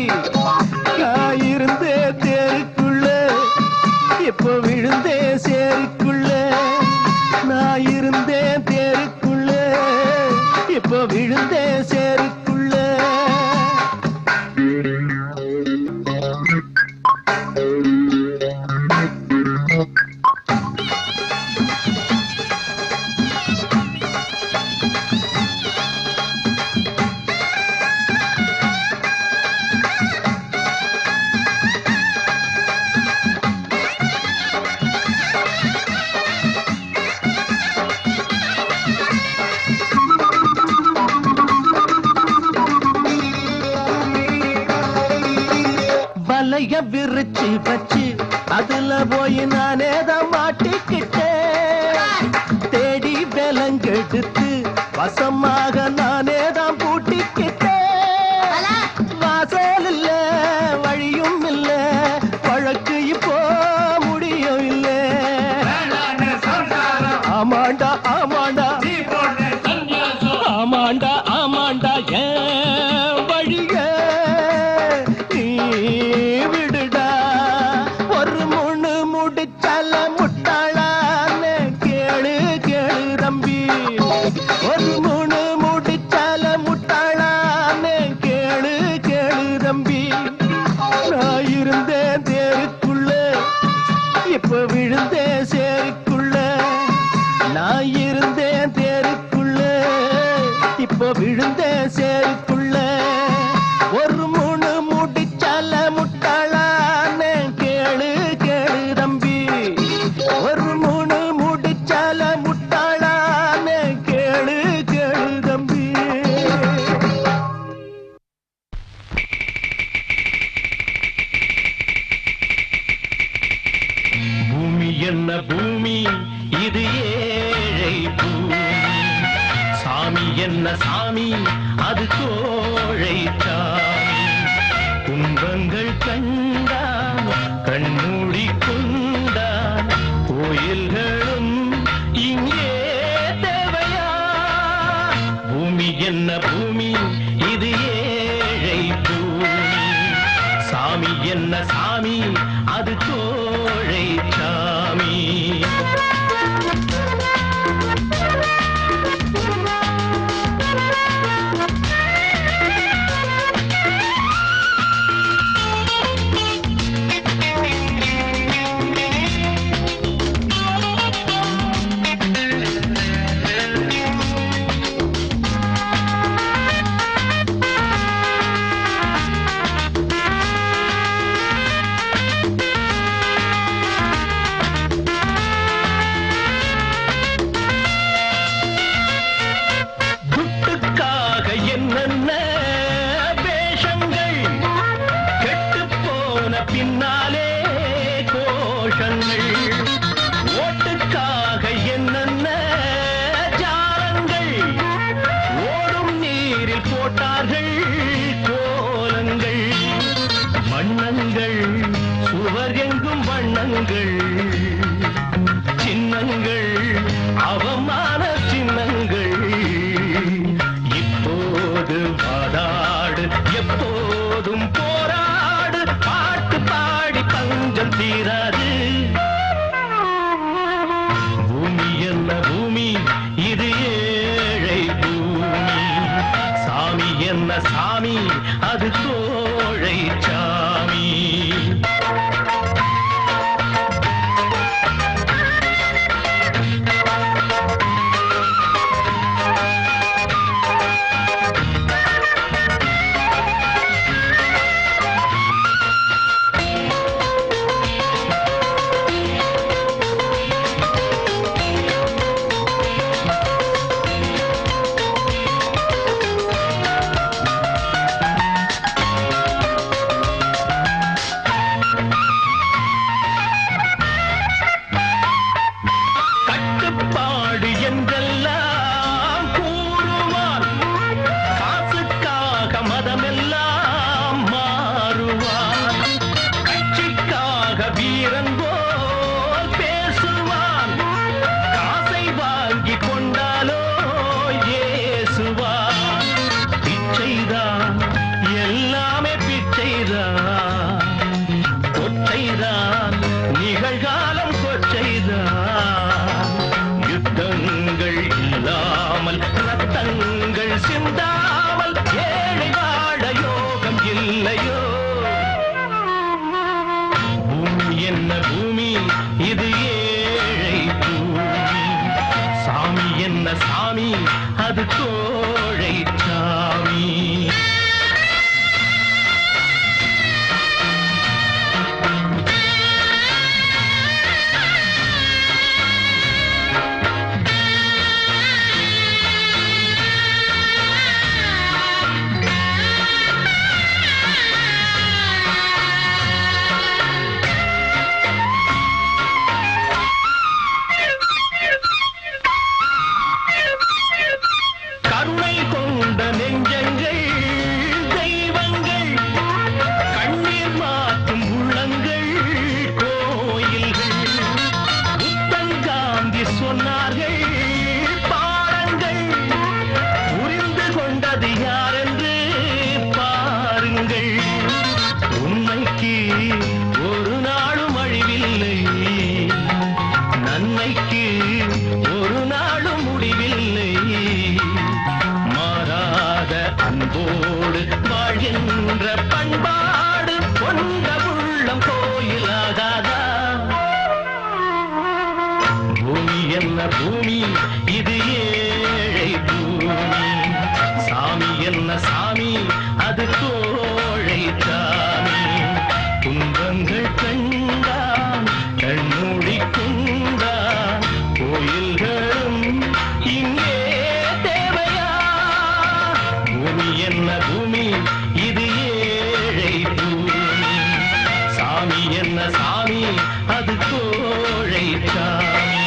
A: நான் இருந்தே தேருக்குள்ள இப்போ விழுந்தே சேருக்குள்ள நான் இருந்தேன் தேருக்குள்ள இப்போ விழுந்தே சேருக்குள்ள வலைய விரிச்சு வச்சு அதுல போய் நானே தான் மாட்டிக்கிட்டேன் தேடி விலங்கெடுத்து வசமாக நானே தான் பூட்டிக்கிட்டேன் வாசல் இல்ல வழியும் இல்ல வழக்கு இப்போ முடியும் இல்ல ஆமாண்டா ஆமாண்டா ஆமாண்டா ஆமாண்டா ஏன் வழிய விடுடா ஒரு முன்னு முடிச்சால முட்டாளான்னு கேளு கேளு தம்பி ஒரு முன்னு முடிச்சால முட்டாளான்னு கேளு கேளு தம்பி நான் இருந்தேன் தேருக்குள்ள இப்ப விழுந்தேன் சேருக்குள்ள நான் இருந்தேன் தேருக்குள்ள இப்ப விழுந்தேன் சேருக்குள்ள ஒரு முன்னு முடிச்சால முட்டாளான்னு கேளு கேளு தம்பி ஒரு முன்னு முடிச்சால முட்டாளான்னு கேளு கேளு தம்பி பூமி என்ன பூமி இது ஏழை பூமி சாமி என்ன சாமி அது கோழை சாமி துன்பங்கள் கண்டான் கண்மூடி கொண்டான் கோயில்களும் இங்கே தேவையா பூமி என்ன பூமி இது ஏழை பூமி சாமி என்ன சாமி அது கோழை சாமி பின்னாலே கோஷங்கள் ஓட்டுக்காக என்னென்ன ஜாலங்கள் ஓடும் நீரில் போட்டார்கள் கோலங்கள் வண்ணங்கள் சுவர் எங்கும் வண்ணங்கள் சின்னங்கள் அவமான சின்னங்கள் இப்போது வாதாடு எப்போதும் போராடு பாட்டு பாடி பஞ்சம் தீராது பூமி என்ன பூமி இது ஏழை பூமி சாமி என்ன சாமி அது கோழை சாமி ரத்தங்கள் சிந்தாமல் ஏழை வாழ யோகம் இல்லையோ? பூமி என்ன பூமி, இது ஏழை பூமி. சாமி என்ன சாமி, அது கோழை சாமி. கருணை கொண்ட நெஞ்சங்கள் தெய்வங்கள், கண்ணீர் மாற்றும் உள்ளங்கள் கோயில்கள். புத்தன் காந்தி சொன்னார்கள் பாருங்கள், புரிந்து கொண்டது யார் என்று பாருங்கள். உண்மைக்கு ஒரு நாளும் அழிவில்லை, நன்மைக்கு ஒரு நாளும் முடிவில்லை. மாறாத அன்போடு வாழ்கின்ற பண்பாடு கொண்ட உள்ளம் கோயிலாகாதா? பூமி என்ன பூமி, இது ஏழை பூமி. சாமி என்ன சாமி, அது கோழை சாமி. துன்பங்கள் கண்டான் கண்மூடி கொண்டான், கோயில்களும் இங்கே தேவையா? பூமி என்ன பூமி, இது ஏழை பூமி. சாமி என்ன சாமி, அது கோழை சாமி.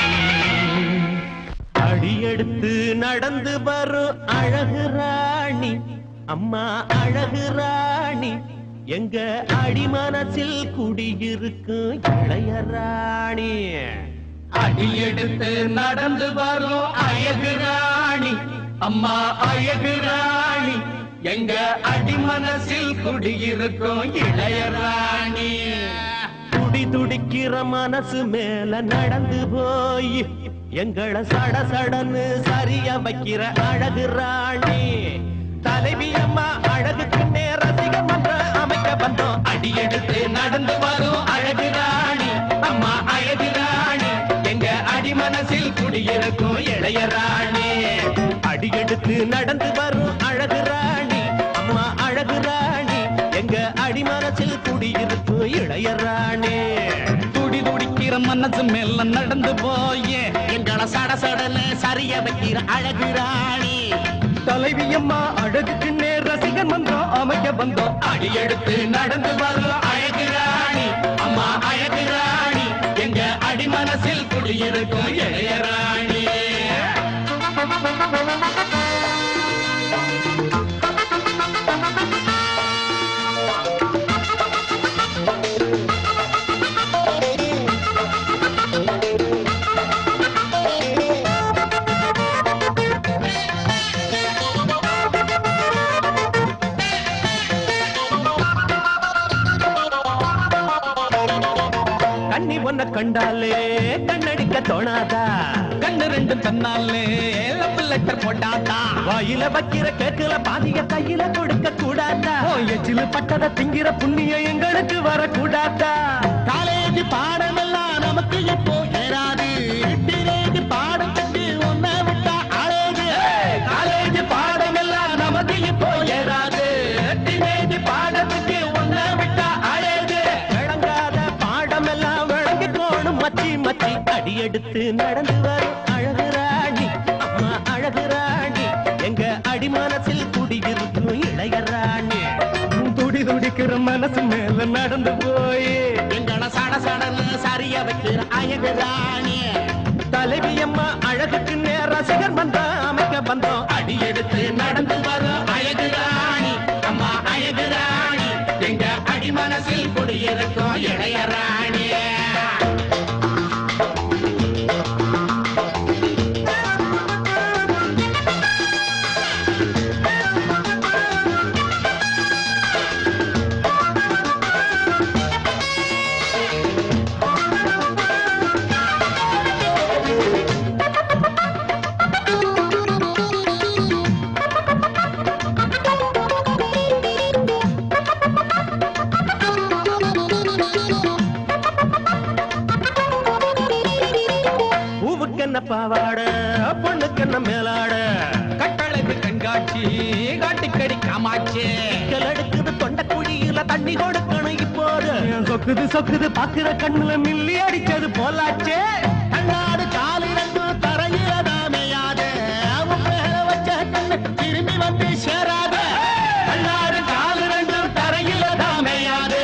A: அடியெடுத்து நடந்து வரும் அழகு ராணி, அம்மா அழகு ராணி. எங்க அடிமனசில் குடியிருக்கும் இளைய ராணி.
E: அடியெடுத்து நடந்து வரும் அழகு ராணி, அம்மா அழகு ராணி. எங்க அடிமனசில் குடியிருக்கும் இளைய ராணி.
A: துடி துடிக்கிற மனசு மேல நடந்து போய் எங்களை சடசடன்னு சரிய வைக்கிற அழகு ராணி. தலைவி அம்மா அழகுக்கு ரசிகர் மன்ற அமைக்க வந்தோம்.
E: அடியெடுத்து நடந்து வரும் அழகு ராணி, அம்மா அழகு ராணி. எங்க அடிமனசில் குடியிருக்கும் இளைய ராணி.
A: அடியெடுத்து நடந்து வரும் அழகு ராணி, அம்மா அழகு ராணி. எங்க அடிமனசில் குடியிருக்கும் இளைய ராணி.
E: துடி துடிக்கிற மனசு மேல நடந்து போயே எங்களை சடசடன்னு சரிய வைக்கிற அழகு ராணி.
A: தலைவி அம்மா அழகுக்கு ரசிகர் மன்றம் அமைக்க வந்தோம்.
E: அடியெடுத்து நடந்து வரும் அழகு ராணி, அம்மா அழகு ராணி. எங்க அடிமனசில் குடியிருக்கும் இளைய ராணி.
A: கண்ணி ஒன்ன கண்டாலே கண்ணடிக்க தோணாதா?
E: கண்ணு ரெண்டு தன்னாலே லவ் லெட்டர் போட்டாதா?
A: வாயில வைக்கிற கேக்குல பாதிய கையில கொடுக்க கூடாதா? எச்சில பட்டத திங்கிற புண்ணியம் எங்களுக்கு வரக்கூடாதா?
E: காலேஜ் பாடமெல்லாம் நமக்கு இப்போ ஏறாது. டீனேஜ் பாடம் கட்டி ஒன்ன விட்டா அழகு. காலேஜ் பாடமெல்லாம் நமக்கு இப்போ ஏறாது. டீனேஜ் பாடத்துக்கு ஒன்ன விட்டா அழகு.
A: விளங்காத பாடமெல்லாம் விளங்கி தோணும் மச்சி மச்சி. அடியெடுத்து நடந்து வரும் அழகு ராணி, அம்மா அழகு ராணி. எங்க அடிமனசில் குடியிருக்கும் இளைய ராணி. துடி துடிக்கிற மனசு மேல நடந்து போய்
E: எங்களை சடசடன்னு சரிய வைக்கிற அழகு ராணி.
A: தலைவி அம்மா அழகுக்கு ரசிகர் மன்றம் அமைக்க வந்தோம்.
E: அடியெடுத்து நடந்து வரும் அழகு ராணி, அம்மா அழகு ராணி. எங்க அடிமனசில் குடியிருக்கும் இளைய ராணி. காமாட்சி.
A: எடுக்குது தொண்ட குழியில தண்ணி கொடுக்கணும் இப்போது. சொக்குது சொக்குது பாக்குற கண்ணுல மில்லி அடிச்சது போலாச்சே.
E: கண்ணாடு காலு ரெண்டும் தரையில தாமையாது, அவன் மேல வச்ச கண்ணு திரும்பி வந்து சேராது. கண்ணாடு காலு ரெண்டும் தரையில தாமையாது,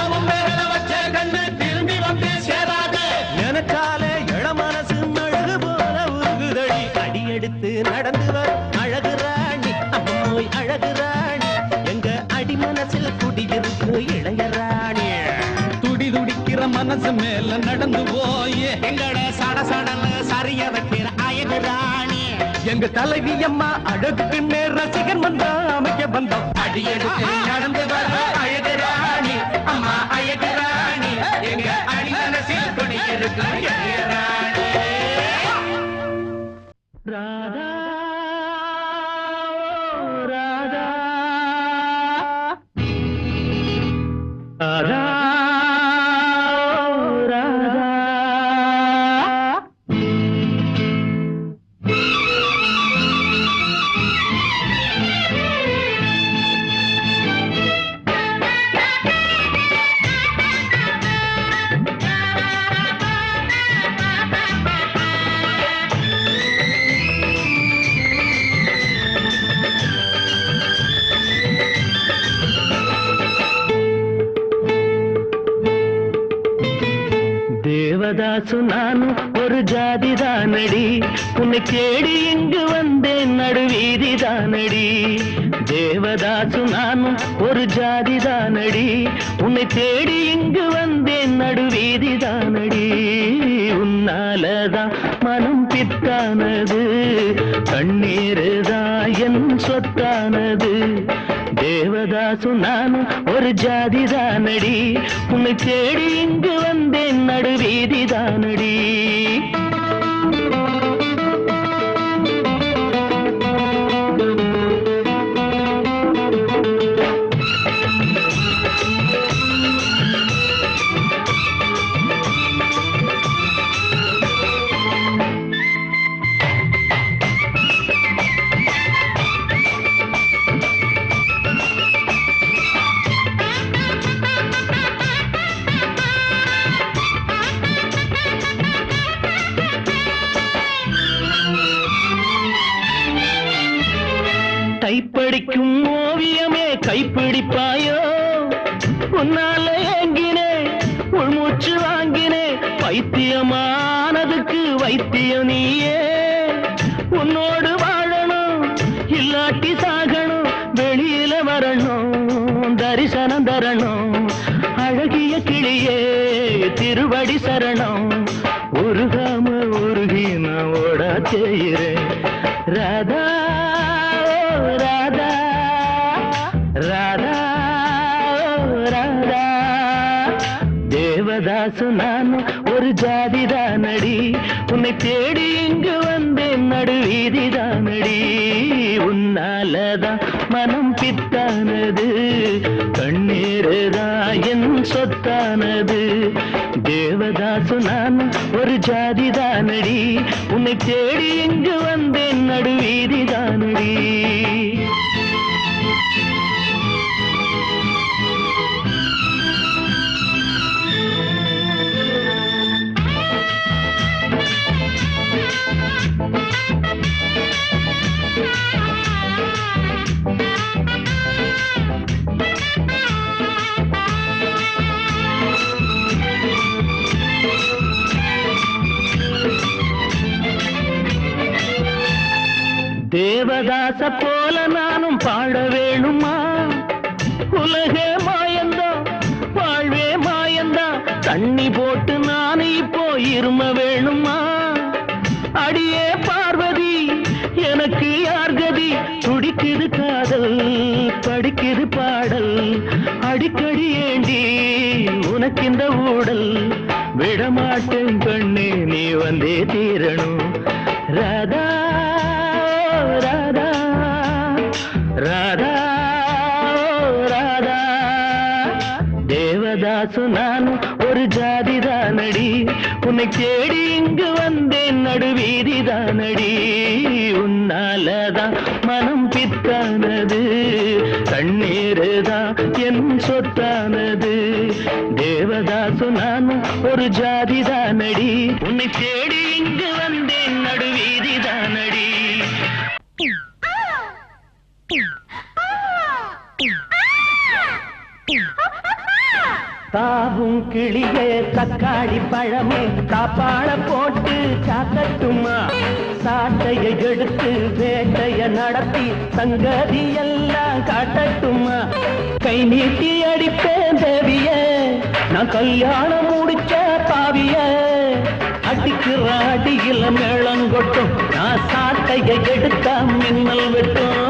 E: அவன் மேல வச்ச கண்ணு திரும்பி வந்து சேராது.
A: நினைச்சாலே இள மனசு அழகு போல உருகுதடி. அடி எடுத்து நடந்து வர அழகு ராணி, அம்மோய் அழகு ராணி, எங்க அடி மனசில் குடியிருக்கு இளையராணி.
E: துடி துடிக்கிற மனசு மேல நடந்து போய் எங்கட சட சடன்னு சரிய வைக்கிற அழகு ராணி.
A: எங்க தலைவி அம்மா அழகுக்குன்னே ரசிகன் வந்தா அமைக்க வந்தோம்.
E: அடி எடுத்து நடந்து வர அழகு ராணி, அம்மா அழகு ராணி, எங்க அடி மனசில் குடியிருக்கு இளையராணி.
A: ராதா ராதா ராதா ராதா. தேவதாசு நானும் ஒரு ஜாதி தானடி, உன்னை தேடி இங்கு வந்தேன் நடுவீதி தானடி. தேவதாசு நானும் ஒரு ஜாதி தானடி, உன்னை தேடி இங்கு வந்தேன் நடுவீதி தானடி. உன்னாலதான் மனம் பித்தானது, கண்ணீருதான் என் சொத்தானது. தேவதாசு நானும் ஒரு ஜாதி தானடி, உன்னை தேடி இங்கு வந்தேன் நடுவீதி தானடி. கைப்படிக்கும் ஓவியமே கைப்பிடிப்பாயோ, உன்னால ஏங்கினே உள்மூச்சு வாங்கினே. பைத்தியமானதுக்கு வைத்தியம் நீயே, உன்னோடு வாழணும் இல்லாட்டி சாகணும். வெளியில வரணும் தரிசனம் தரணும், அழகிய கிளியே திருவடி சரணம். உருகாம உருகி நான் ஓடா செய்கிறேன். ராதா ராதா ராதா ராதா. தேவதாசு நானும் ஒரு ஜாதி தானடி, உன்னை தேடி இங்கு வந்தேன் நடுவீதி தானடி. உன்னாலதான் மனம் பித்தானது, கண்ணீருதான் என் சொத்தானது. தேவதாசு நானும் ஒரு ஜாதி தானடி, உன்னை தேடி இங்கு வந்தேன் நடுவீதி தானடி. தேவதாச போல நானும் பாட வேணுமா? உலகே மாயந்தா வாழ்வே மாயந்தா, தண்ணி போட்டு நானே இப்போ இரும வேணுமா? அடியே பார்வதி எனக்கு யார் கதி? துடிக்குது காதல் படிக்குது பாடல், அடிக்கடி ஏண்டி உனக்கு இந்த ஊடல்? விடமாட்டேன் கண்ணே நீ வந்தே தீரணும். ராதா ராதா ராதா ராதா. தேவதாசு நானும் ஒரு ஜாதி தானடி, உன்னை தேடி இங்கு வந்தேன் நடுவீதி தானடி. உன்னாலதான் மனம் பித்தானது, பேருதான் என் சொத்தானது. தேவதாசு நான் ஒரு ஜாதிதானடி, உன்னை தேடி இங்கு வந்தேன் நடுவீதிதானடி. தாவும் கிளியே தக்காளி பழமே காப்பாள போட்டு காக்கட்டுமா, சாட்டையை எடுத்து வேட்டைய நடத்தி சங்கதி எல்லாம் காட்டட்டுமா. கை நீட்டி அடிப்பேன் தேவிய, நான் கல்யாணம் முடிச்ச பாவிய, அடிக்கிற அடியில மேளங்கொட்டும், நான் சாட்டையை எடுத்த மின்னல் வெட்டும்.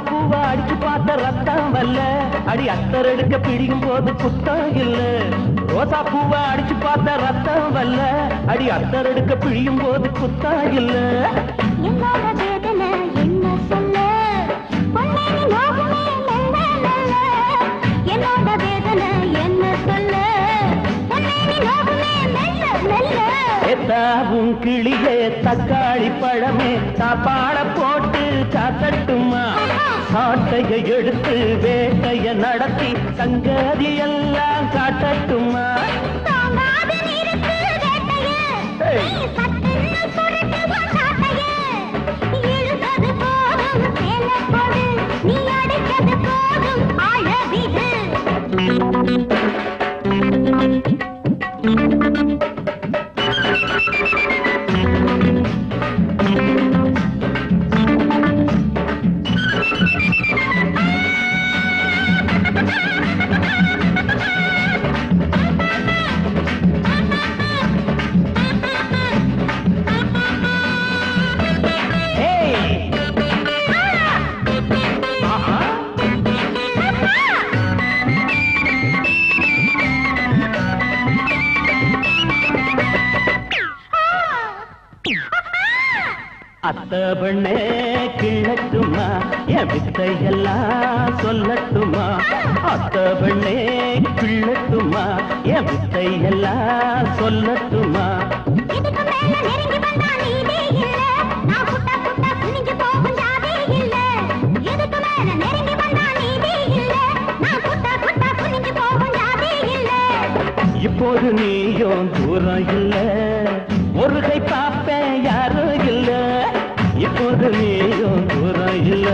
A: பூவா அடிச்சு பார்த்த ரத்தம் வல்ல, அடி அத்தர் எடுக்க பிடிக்கும் போது குத்தம் இல்ல. ரோசா பூவா அடிச்சு பார்த்த ரத்தம் வல்ல, அடி அத்தர் எடுக்க பிடிக்கும் போது குத்தம் இல்ல.
B: என்னோட வேதனை என்ன சொல்ல, பொன்னேனி நோகுமே மெல்ல மெல்ல. என்னோட வேதனை என்ன சொல்ல, பொன்னேனி நோகுமே மெல்ல மெல்ல.
A: தாவும் கிளியே தக்காளி பழமே சாப்பாட போட்டு காக்கட்டுமா, சாட்டையை எடுத்து வேட்டைய நடத்தி சங்கதி எல்லாம் காட்டட்டுமா.
B: நீ அடித்தது போதும் அழவிது.
A: அத்த பெண்ணே கிழட்டுமா, என் வித்தையெல்லாம் சொல்லட்டுமா. அத்த பெண்ணே கிழட்டுமா, என் வித்தையெல்லாம் சொல்லட்டுமா.
B: இதுக்கு மேல நெருங்கி வந்தா நீதே இல்ல, நான் புட்டா புட்டா குனிஞ்சு போகும் ஜாதே இல்ல. இதுக்கு மேல நெருங்கி வந்தா நீதே இல்ல, நான் புட்டா புட்டா குனிஞ்சு போகும் ஜாதே இல்ல.
A: இப்போது நீயும் தூரம் இல்ல, ஒரு கை பாப்பேன் யாரும் இல்ல. இப்போது நீயும் தூரம் இல்ல,